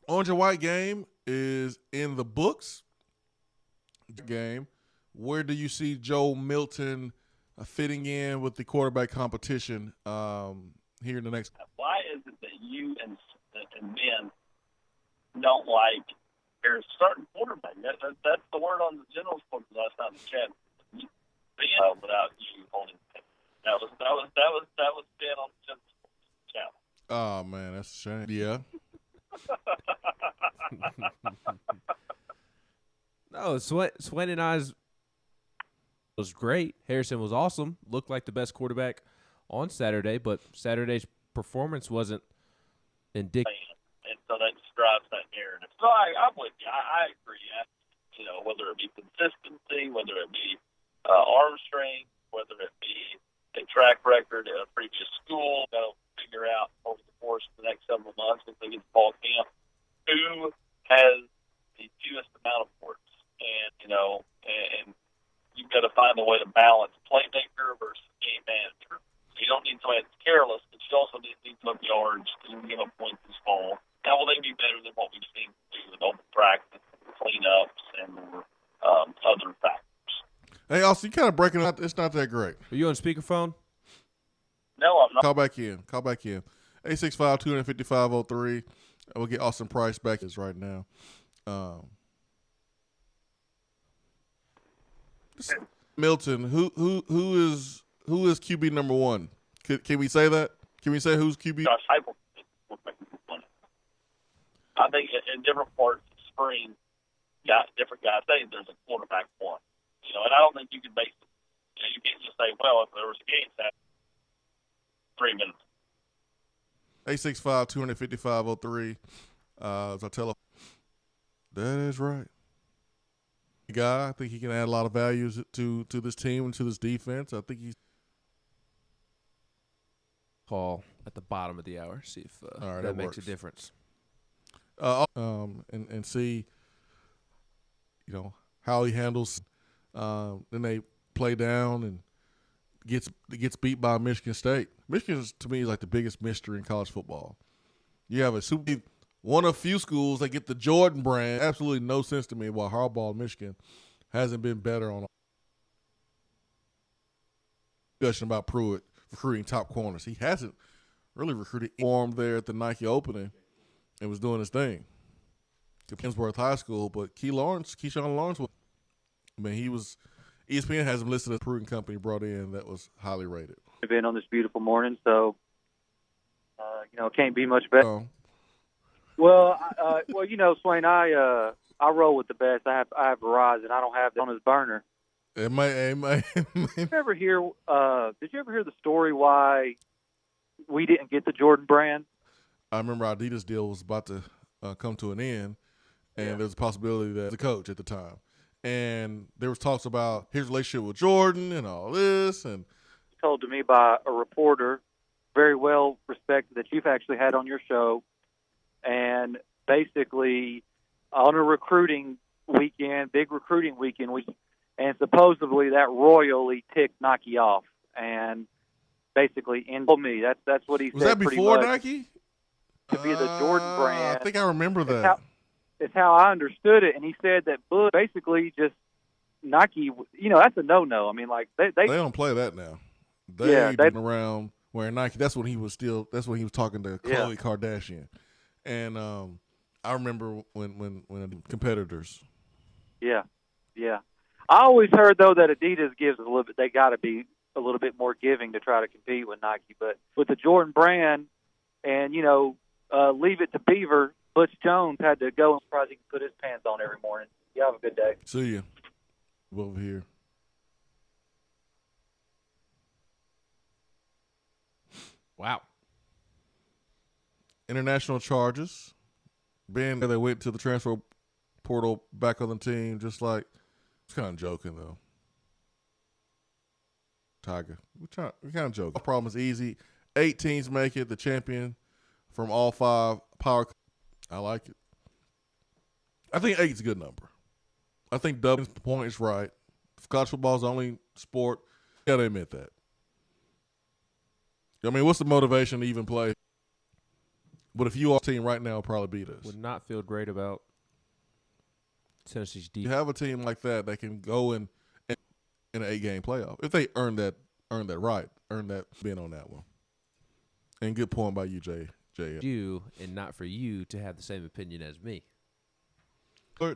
Orange and White game is in the books. Game. Where do you see Joe Milton fitting in with the quarterback competition here in the next? Why is it that you and Ben don't like? There's a certain quarterback. That's the word on the general sport last night in the chat. Without you holding it. That was Ben on the general sports channel. Oh man, that's a shame. Yeah. No, Swain and I's was great. Harrison was awesome. Looked like the best quarterback on Saturday, but Saturday's performance wasn't indicative. And so that just drives that narrative. So I'm with you. I agree. Whether it be consistency, whether it be arm strength, whether it be a track record at a previous school, figure out over the course of the next several months if they get to fall camp who has the fewest amount of words. And you've got to find a way to balance playmaker versus game manager. You don't need somebody that's careless, but you also need to put up yards to give up points this fall. How will they be better than what we've seen do with open practice, cleanups, and other factors? Hey, also, you kind of breaking up. It's not that great. Are you on speakerphone? Call back in. 865-255-03. We'll get Austin Price back right now. Milton, who is QB number one? Can we say that? Can we say who's QB? Josh Heupel. I think in different parts of spring, different guys say there's a quarterback one. And I don't think you can base it. You can't just say, well, if there was a game set, 3 minutes. 865-255-03. As I tell him, that is right. Guy, I think he can add a lot of values to this team and to this defense. I think he's call at the bottom of the hour. See if that makes a difference. And see, how he handles. Then they play down and gets beat by Michigan State. Michigan, to me, is like the biggest mystery in college football. You have one of few schools that get the Jordan brand. Absolutely no sense to me why Harbaugh, Michigan, hasn't been better on discussion about Pruitt recruiting top corners. He hasn't really recruited. Formed there at the Nike opening and was doing his thing. Kinsworth High School, but Keyshawn Lawrence was. He was. ESPN has him listed as a recruiting company brought in that was highly rated. Been on this beautiful morning, so can't be much better. Well, Swain, I roll with the best. I have Verizon. I don't have that on his burner. Did you ever hear the story why we didn't get the Jordan brand? I remember our Adidas deal was about to come to an end, and there was a possibility that the coach at the time, and there was talks about his relationship with Jordan and all this, and told to me by a reporter, very well respected, that you've actually had on your show. And basically, on a recruiting weekend, big recruiting weekend, and supposedly that royally ticked Nike off, and basically told me that's what he was said. Was that before Nike? To be the Jordan brand. I think I remember that. It's how I understood it, and he said that Bush basically just Nike. That's a no-no. I mean, like they don't play that now. They've been around wearing Nike. That's when he was talking to Khloe Kardashian. And I remember when competitors. Yeah. I always heard though that Adidas gives a little bit. They got to be a little bit more giving to try to compete with Nike. But with the Jordan brand, and leave it to Beaver. Butch Jones had to go. I'm surprised he can put his pants on every morning. You have a good day. See you. Over here. Wow. International charges. They went to the transfer portal back on the team, just like it's kind of joking though. Tiger, we're kind of joking. The problem is easy. 8 teams make it. The champion from all 5 power. I like it. I think 8 is a good number. I think Dublin's point is right. If college football is the only sport, you gotta admit that. I mean, what's the motivation to even play? But if you are a team right now, will probably beat us. Would not feel great about Tennessee's defense. You have a team like that can go in an 8-game playoff if they earn that right, earn that being on that one. And good point by you, Jay. You and not for you to have the same opinion as me. Well,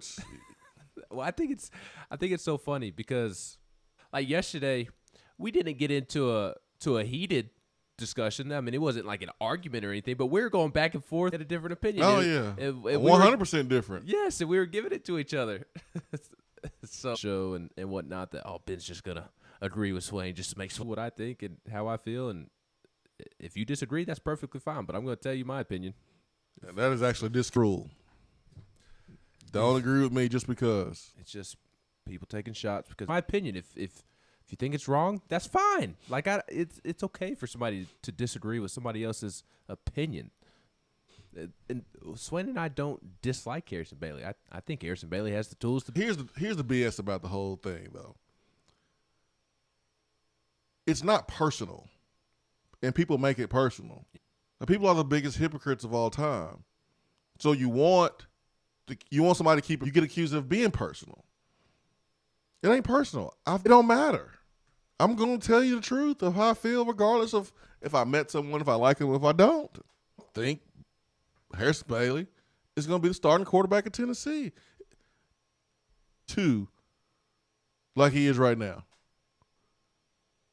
I think it's so funny because like yesterday we didn't get into a heated discussion. I mean, it wasn't like an argument or anything, but we were going back and forth at a different opinion. Oh, yeah. 100% different. Yes, and we were giving it to each other. So show and whatnot that, Ben's just going to agree with Swain just to make sure what I think and how I feel. And if you disagree, that's perfectly fine, but I'm going to tell you my opinion. And that is actually this rule. Don't agree with me just because. It's just people taking shots because my opinion, if you think it's wrong, that's fine. Like it's okay for somebody to disagree with somebody else's opinion. And Swain and I don't dislike Harrison Bailey. I think Harrison Bailey has the tools to. Here's the BS about the whole thing, though. It's not personal, and people make it personal. Now, people are the biggest hypocrites of all time. So you want somebody to you get accused of being personal. It ain't personal. It don't matter. I'm going to tell you the truth of how I feel, regardless of if I met someone, if I like him, if I don't. I think Harrison Bailey is going to be the starting quarterback of Tennessee. 2, like he is right now.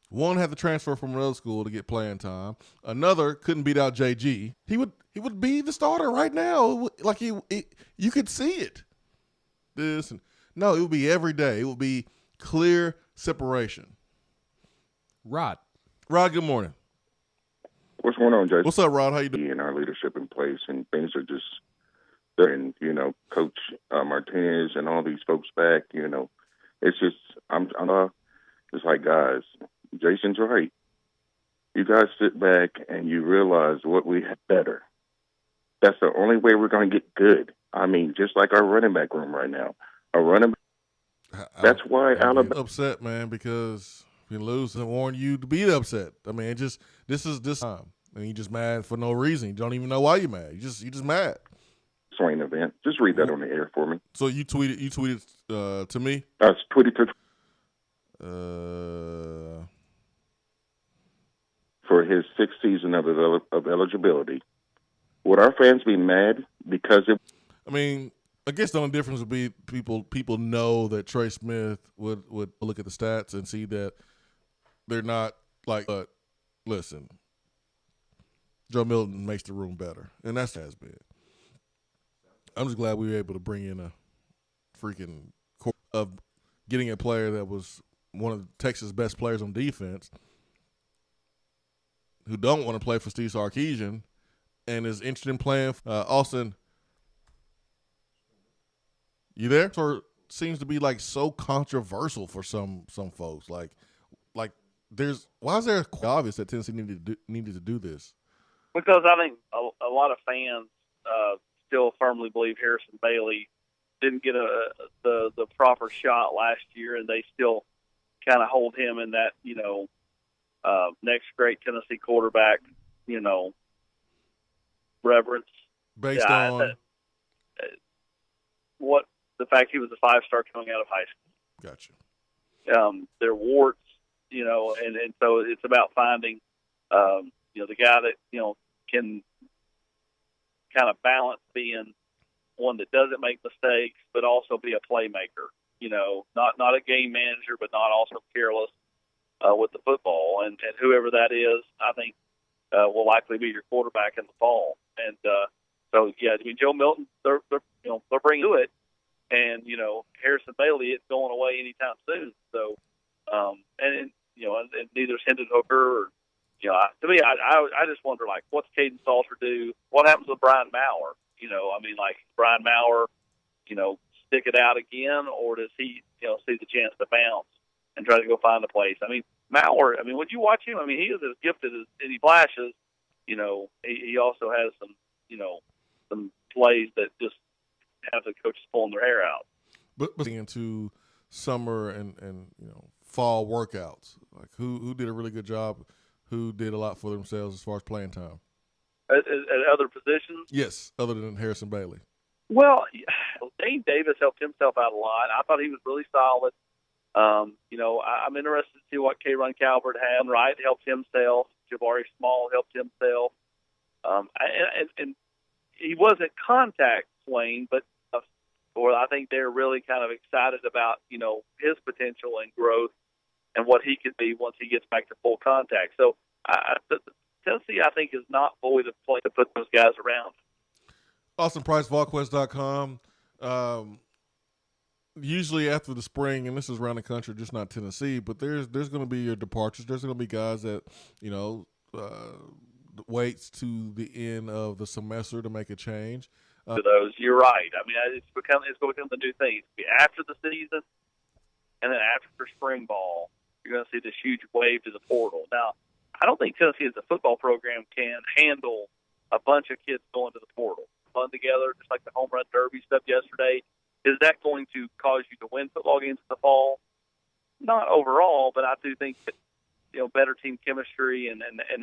1 had to transfer from another school to get playing time. Another couldn't beat out JG. He would be the starter right now. Like you could see it. No, it would be every day. It would be clear separation. Rod, good morning. What's going on, Jason? What's up, Rod? How you doing? And our leadership in place, and things are just, and Coach Martinez and all these folks back. It's just I'm just like, guys. Jason's right. You guys sit back and you realize what we have better. That's the only way we're going to get good. I mean, just like our running back room right now. That's why Alabama upset, man, because if you lose, I warn you to be upset. I mean, this is this time. I mean, you just mad for no reason. You don't even know why you're mad. You just mad. Swain Event. Just read that on the air for me. So you tweeted to me? I tweeted to for his 6th season of eligibility. Would our fans be mad because it? I mean, I guess the only difference would be people know that Trey Smith would look at the stats and see that they're not like. But listen, Joe Milton makes the room better, and that's has been. I'm just glad we were able to bring in a freaking of getting a player that was one of Texas' best players on defense, who don't want to play for Steve Sarkisian and is interested in playing. Austin, you there? Or seems to be like so controversial for some folks. Like why is there obvious that Tennessee needed to do this? Because I think a lot of fans still firmly believe Harrison Bailey didn't get the proper shot last year, and they still kind of hold him in that next great Tennessee quarterback, reverence. Based on what the fact he was a 5-star coming out of high school. Gotcha. Their warts, and so it's about finding, the guy that, can kind of balance being one that doesn't make mistakes, but also be a playmaker, not a game manager, but not also careless with the football. And whoever that is, I think will likely be your quarterback in the fall. And so, yeah, I mean, Joe Milton, they're bringing to it. And, Harrison Bailey, it's going away anytime soon. So, and neither is Hendon Hooker or, to me, I just wonder, like, what's Caden Salter do? What happens with Brian Maurer? Brian Maurer, stick it out again, or does he, see the chance to bounce and try to go find a place? I mean, Maurer, when you watch him, he is as gifted as he flashes. He also has some plays that just have the coaches pulling their hair out. But into summer and fall workouts, like who did a really good job, who did a lot for themselves as far as playing time? At other positions? Yes, other than Harrison Bailey. Well, Dane Davis helped himself out a lot. I thought he was really solid. I'm interested to see what K'Ron Calvert had. Wright helped himself. Jabari Small helped himself. And he wasn't contact Swain, but I think they're really kind of excited about, his potential and growth and what he could be once he gets back to full contact. So Tennessee, I think, is not void of play to put those guys around. Austin Price, VolQuest.com. Usually after the spring, and this is around the country, just not Tennessee, but there's going to be your departures. There's going to be guys that, waits to the end of the semester to make a change. To those, you're right. It's going to become the new thing. After the season and then after spring ball, you're going to see this huge wave to the portal. Now, I don't think Tennessee as a football program can handle a bunch of kids going to the portal. Fun together, just like the home run derby stuff yesterday. Is that going to cause you to win football games in the fall? Not overall, but I do think that better team chemistry and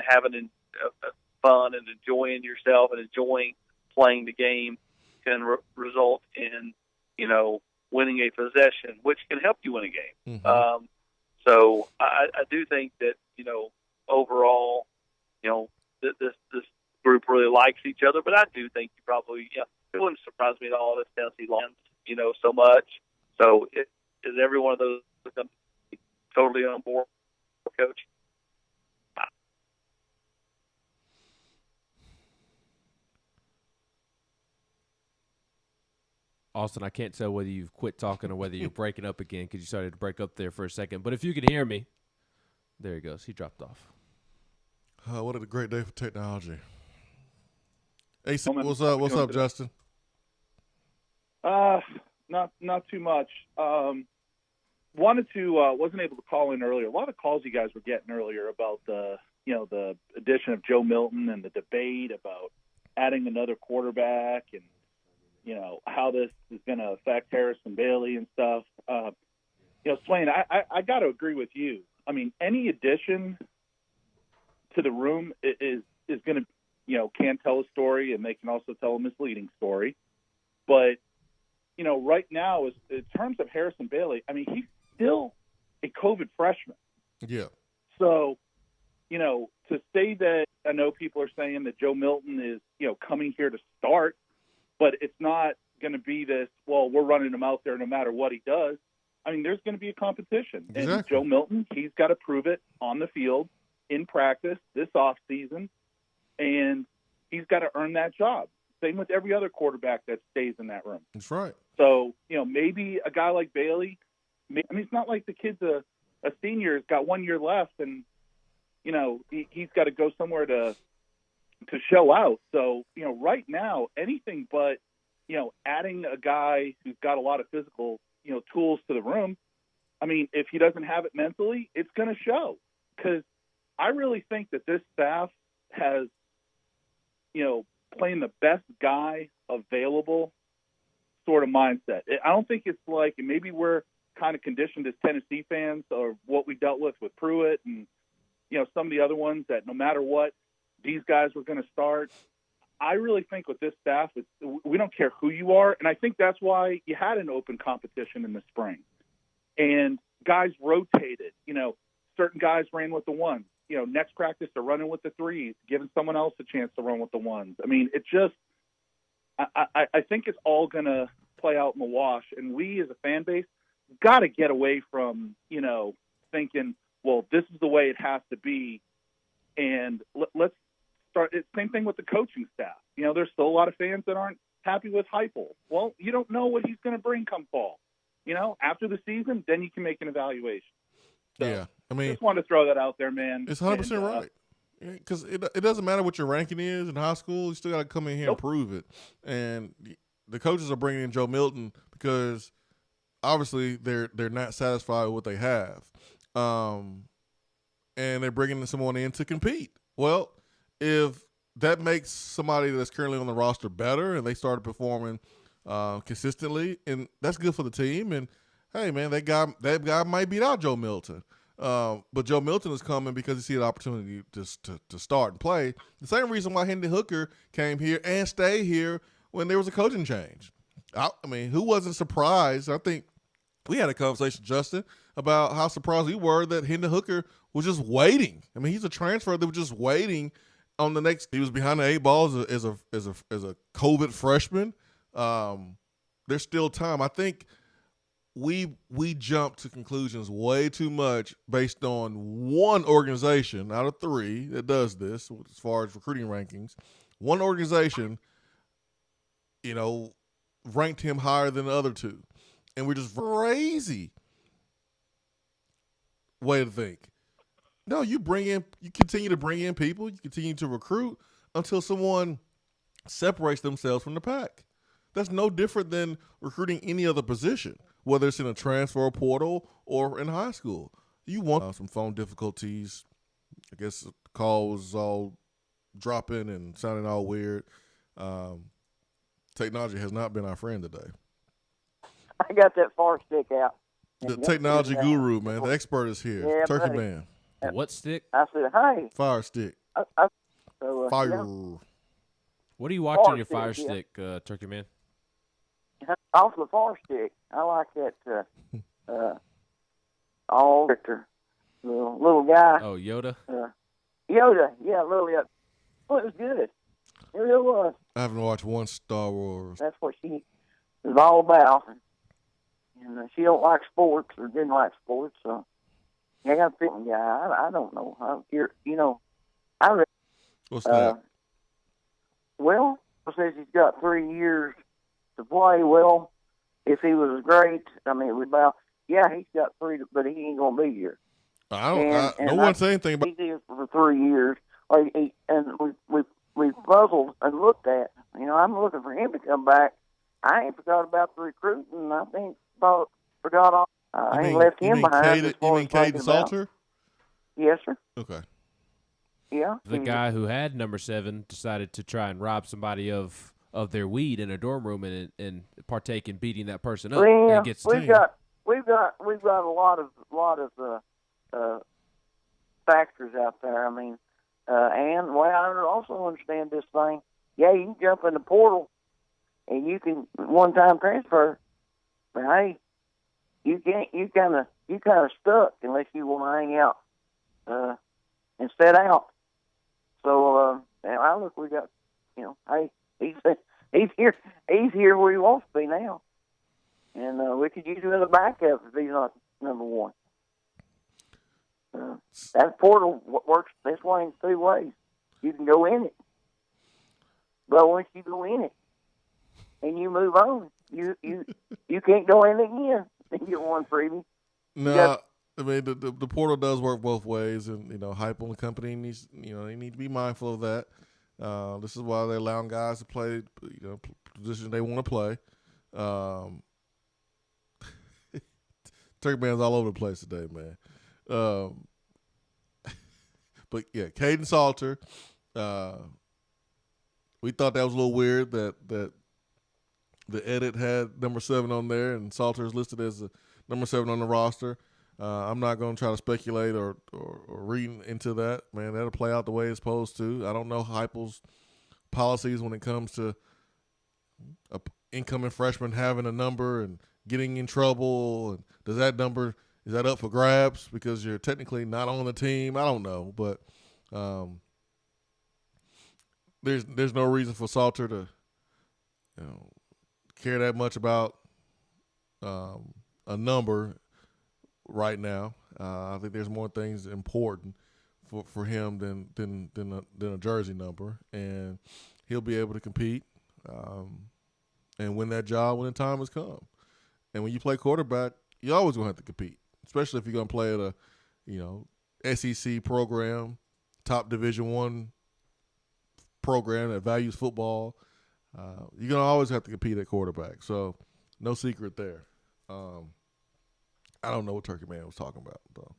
having fun and enjoying yourself and enjoying playing the game can result in winning a possession, which can help you win a game. Mm-hmm. So I do think that, overall, this group really likes each other. But I do think you probably, it wouldn't surprise me at all if Tennessee lands, so much. So is every one of those going to be totally on board, Coach? Austin, I can't tell whether you've quit talking or whether you're breaking up again because you started to break up there for a second. But if you can hear me, there he goes. He dropped off. What a great day for technology. Hey, what's up? What's up, Justin? Not too much. Wanted to wasn't able to call in earlier. A lot of calls you guys were getting earlier about the addition of Joe Milton and the debate about adding another quarterback and how this is going to affect Harrison Bailey and stuff. Swain, I got to agree with you. I mean, any addition to the room is going to, can tell a story, and they can also tell a misleading story. But, right now, in terms of Harrison Bailey, I mean, he's still a COVID freshman. Yeah. So, to say that, I know people are saying that Joe Milton is, coming here to start, but it's not going to be this, well, we're running him out there no matter what he does. I mean, there's going to be a competition. Exactly. And Joe Milton, he's got to prove it on the field, in practice, this offseason, and he's got to earn that job. Same with every other quarterback that stays in that room. That's right. So, maybe a guy like Bailey, it's not like the kid's a senior, has got 1 year left, and, he's got to go somewhere to show out. So, right now, anything but, adding a guy who's got a lot of physical, tools to the room. I mean, if he doesn't have it mentally, it's going to show. Because I really think that this staff has, playing the best guy available sort of mindset. I don't think it's like, and maybe we're kind of conditioned as Tennessee fans or what we dealt with Pruitt and, some of the other ones that no matter what, these guys were going to start. I really think with this staff, we don't care who you are. And I think that's why you had an open competition in the spring. And guys rotated. Certain guys ran with the ones. Next practice they're running with the threes, giving someone else a chance to run with the ones. I mean, it just I think it's all going to play out in the wash. And we as a fan base got to get away from, thinking, well, this is the way it has to be. And let's start. It's the same thing with the coaching staff. There's still a lot of fans that aren't happy with Heupel. Well, you don't know what he's going to bring come fall. After the season, then you can make an evaluation. So, yeah, I mean, just wanted to throw that out there, man. It's 100% right. Because it doesn't matter what your ranking is in high school. You still got to come in here and prove it. And the coaches are bringing in Joe Milton because obviously they're not satisfied with what they have. And they're bringing someone in to compete. Well, if that makes somebody that's currently on the roster better and they started performing consistently, and that's good for the team. And hey, man, that guy might beat out Joe Milton. But Joe Milton is coming because he see an opportunity to start and play. The same reason why Hendon Hooker came here and stayed here when there was a coaching change. I mean, who wasn't surprised? I think we had a conversation, Justin, about how surprised we were that Hendon Hooker was just waiting. I mean, he's a transfer that was just waiting on the next. He was behind the 8 ball as a COVID freshman. There's still time. I think we jump to conclusions way too much based on one organization out of 3 that does this as far as recruiting rankings. One organization, ranked him higher than the other 2. And we're just crazy way to think. No, you continue to bring in people, you continue to recruit until someone separates themselves from the pack. That's no different than recruiting any other position, whether it's in a transfer portal or in high school. You want some phone difficulties. I guess the call was all dropping and sounding all weird. Technology has not been our friend today. I got that far stick out. The technology guru, man. The expert is here. Yeah, Turkey buddy. Man. The what stick? I said, hey. Fire stick. Fire. Yeah. What do you watch on your Fire Fire stick, Stick, Turkey Man? Off the far stick. I like that all Victor. the little guy. Oh, Yoda? Yoda, yeah, little Yoda. Well, it was good. It really was. I haven't watched one Star Wars. That's what she is all about. And she don't like sports or didn't like sports, so yeah, I got a feeling. Yeah, I don't know. I don't care. You know, What's that? Well, it says he's got 3 years to play. Well, if he was great, I mean, it was about, yeah, he's got 3, but he ain't going to be here. No one said anything about. He's here for 3 years, and we puzzled and looked at. You know, I'm looking for him to come back. I ain't forgot about the recruiting. I think forgot all. I ain't left him behind. You mean Caden Salter? Yes, sir. Okay. Yeah. The guy who had number 7 decided to try and rob somebody of their weed in a dorm room and partake in beating that person up. Well, and gets we've got a lot of factors out there. I mean, and well, I also understand this thing. Yeah, you can jump in the portal and you can one-time transfer, but hey, you can't. You kind of stuck unless you want to hang out and set out. So I look, we got, you know, hey, he's here where he wants to be now, and we could use him as a backup if he's not number 1. That portal works this way in 2 ways. You can go in it, but once you go in it and you move on, you can't go in it again and get one freebie. No, I mean the portal does work both ways, and you know, Hype on the company needs, you know, they need to be mindful of that. This is why they're allowing guys to play, you know, positions they want to play. Turkey Man's all over the place today, man. But yeah, Caden Salter. We thought that was a little weird that the edit had number 7 on there, and Salter is listed as the number 7 on the roster. I'm not going to try to speculate or read into that. Man, that'll play out the way it's supposed to. I don't know Heupel's policies when it comes to a incoming freshman having a number and getting in trouble. And does that number, is that up for grabs because you're technically not on the team? I don't know, but there's no reason for Salter to, you know, care that much about a number right now. I think there's more things important for him than a jersey number, and he'll be able to compete and win that job when the time has come. And when you play quarterback, you're always gonna have to compete, especially if you're gonna play at a, you know, SEC program, top Division I program that values football. You're gonna always have to compete at quarterback. So no secret there. I don't know what Turkey Man was talking about, though.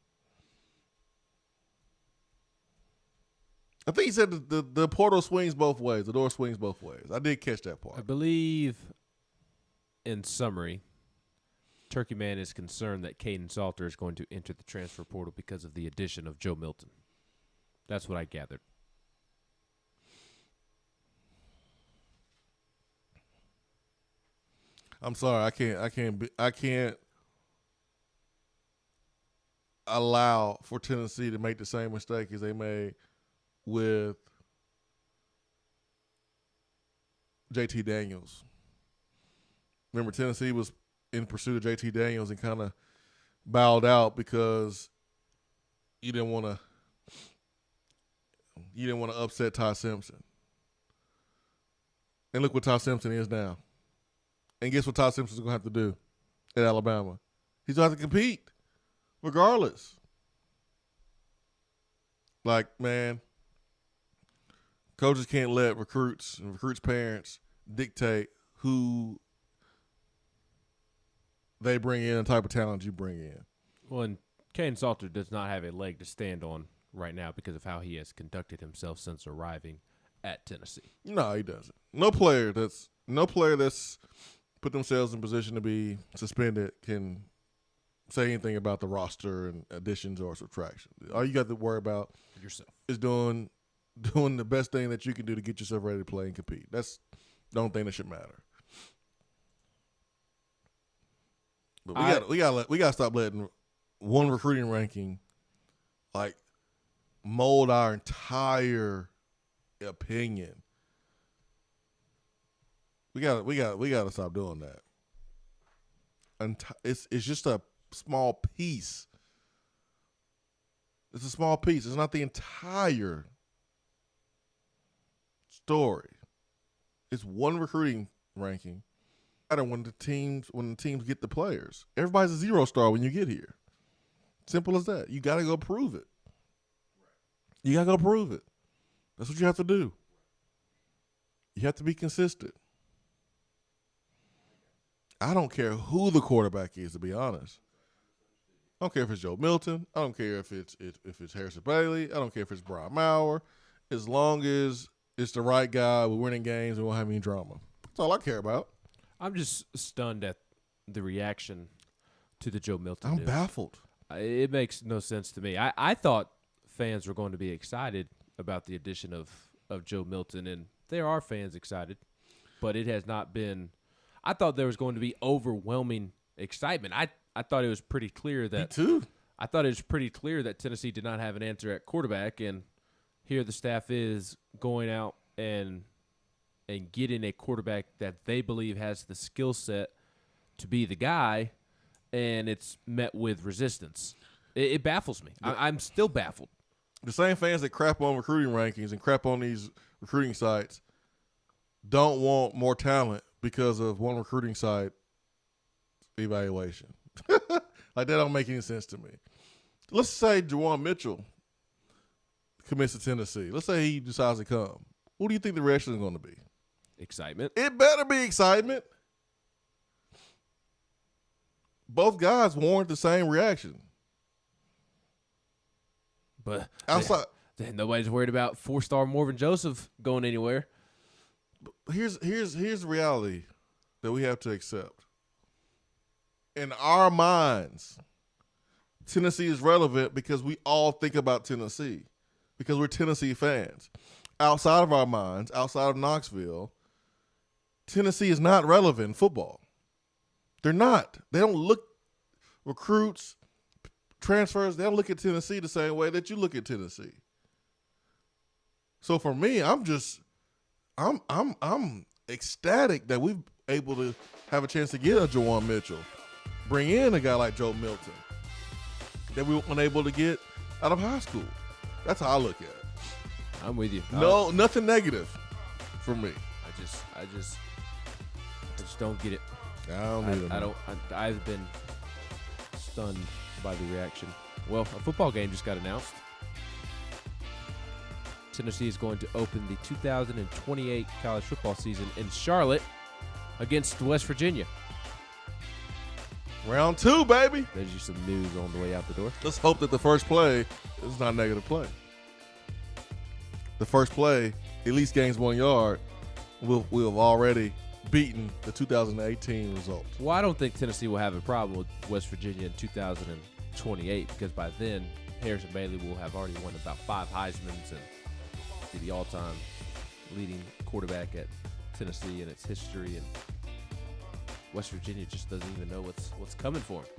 I think he said the portal swings both ways. The door swings both ways. I did catch that part. I believe, in summary, Turkey Man is concerned that Caden Salter is going to enter the transfer portal because of the addition of Joe Milton. That's what I gathered. I'm sorry, I can't allow for Tennessee to make the same mistake as they made with JT Daniels. Remember, Tennessee was in pursuit of JT Daniels and kind of bowed out because you didn't want to upset Ty Simpson. And look what Ty Simpson is now. And guess what Ty Simpson's going to have to do at Alabama? He's going to have to compete regardless. Like, man, coaches can't let recruits and recruits' parents dictate who they bring in and the type of talent you bring in. Well, and Caden Salter does not have a leg to stand on right now because of how he has conducted himself since arriving at Tennessee. No, he doesn't. No player that's put themselves in position to be suspended can say anything about the roster and additions or subtraction. All you got to worry about yourself is doing the best thing that you can do to get yourself ready to play and compete. That's the only thing that should matter. But we got to stop letting one recruiting ranking like mold our entire opinion. We gotta stop doing that. It's just a small piece. It's a small piece. It's not the entire story. It's one recruiting ranking. When the teams get the players, everybody's a 0-star when you get here. Simple as that. You got to go prove it. You got to go prove it. That's what you have to do. You have to be consistent. I don't care who the quarterback is, to be honest. I don't care if it's Joe Milton. I don't care if it's Harrison Bailey. I don't care if it's Brian Maurer. As long as it's the right guy, we're winning games, and we won't have any drama. That's all I care about. I'm just stunned at the reaction to the Joe Milton I'm news. baffled. It makes no sense to me. I thought fans were going to be excited about the addition of Joe Milton, and there are fans excited, but it has not been. I thought there was going to be overwhelming excitement. I thought it was pretty clear that. Me too. I thought it was pretty clear that Tennessee did not have an answer at quarterback, and here the staff is going out and getting a quarterback that they believe has the skill set to be the guy, and it's met with resistance. It baffles me. I'm still baffled. The same fans that crap on recruiting rankings and crap on these recruiting sites don't want more talent because of one recruiting site evaluation. Like, that don't make any sense to me. Let's say Juwan Mitchell commits to Tennessee. Let's say he decides to come. What do you think the reaction is going to be? Excitement. It better be excitement. Both guys warrant the same reaction. But outside, nobody's worried about 4-star Morven Joseph going anywhere. Here's the reality that we have to accept. In our minds, Tennessee is relevant because we all think about Tennessee, because we're Tennessee fans. Outside of our minds, outside of Knoxville, Tennessee is not relevant in football. They're not. They don't look recruits, transfers. They don't look at Tennessee the same way that you look at Tennessee. So for me, I'm ecstatic that we've able to have a chance to get a Juwan Mitchell, bring in a guy like Joe Milton that we weren't able to get out of high school. That's how I look at it. I'm with you. No, nothing negative for me. I just don't get it. I've been stunned by the reaction. Well, a football game just got announced. Tennessee is going to open the 2028 college football season in Charlotte against West Virginia. Round 2, baby. There's you some news on the way out the door. Let's hope that the first play is not a negative play. The first play at least gains 1 yard. We'll have already beaten the 2018 results. Well, I don't think Tennessee will have a problem with West Virginia in 2028 because by then Harrison Bailey will have already won about 5 Heismans and be the all-time leading quarterback at Tennessee in its history, and West Virginia just doesn't even know what's coming for him.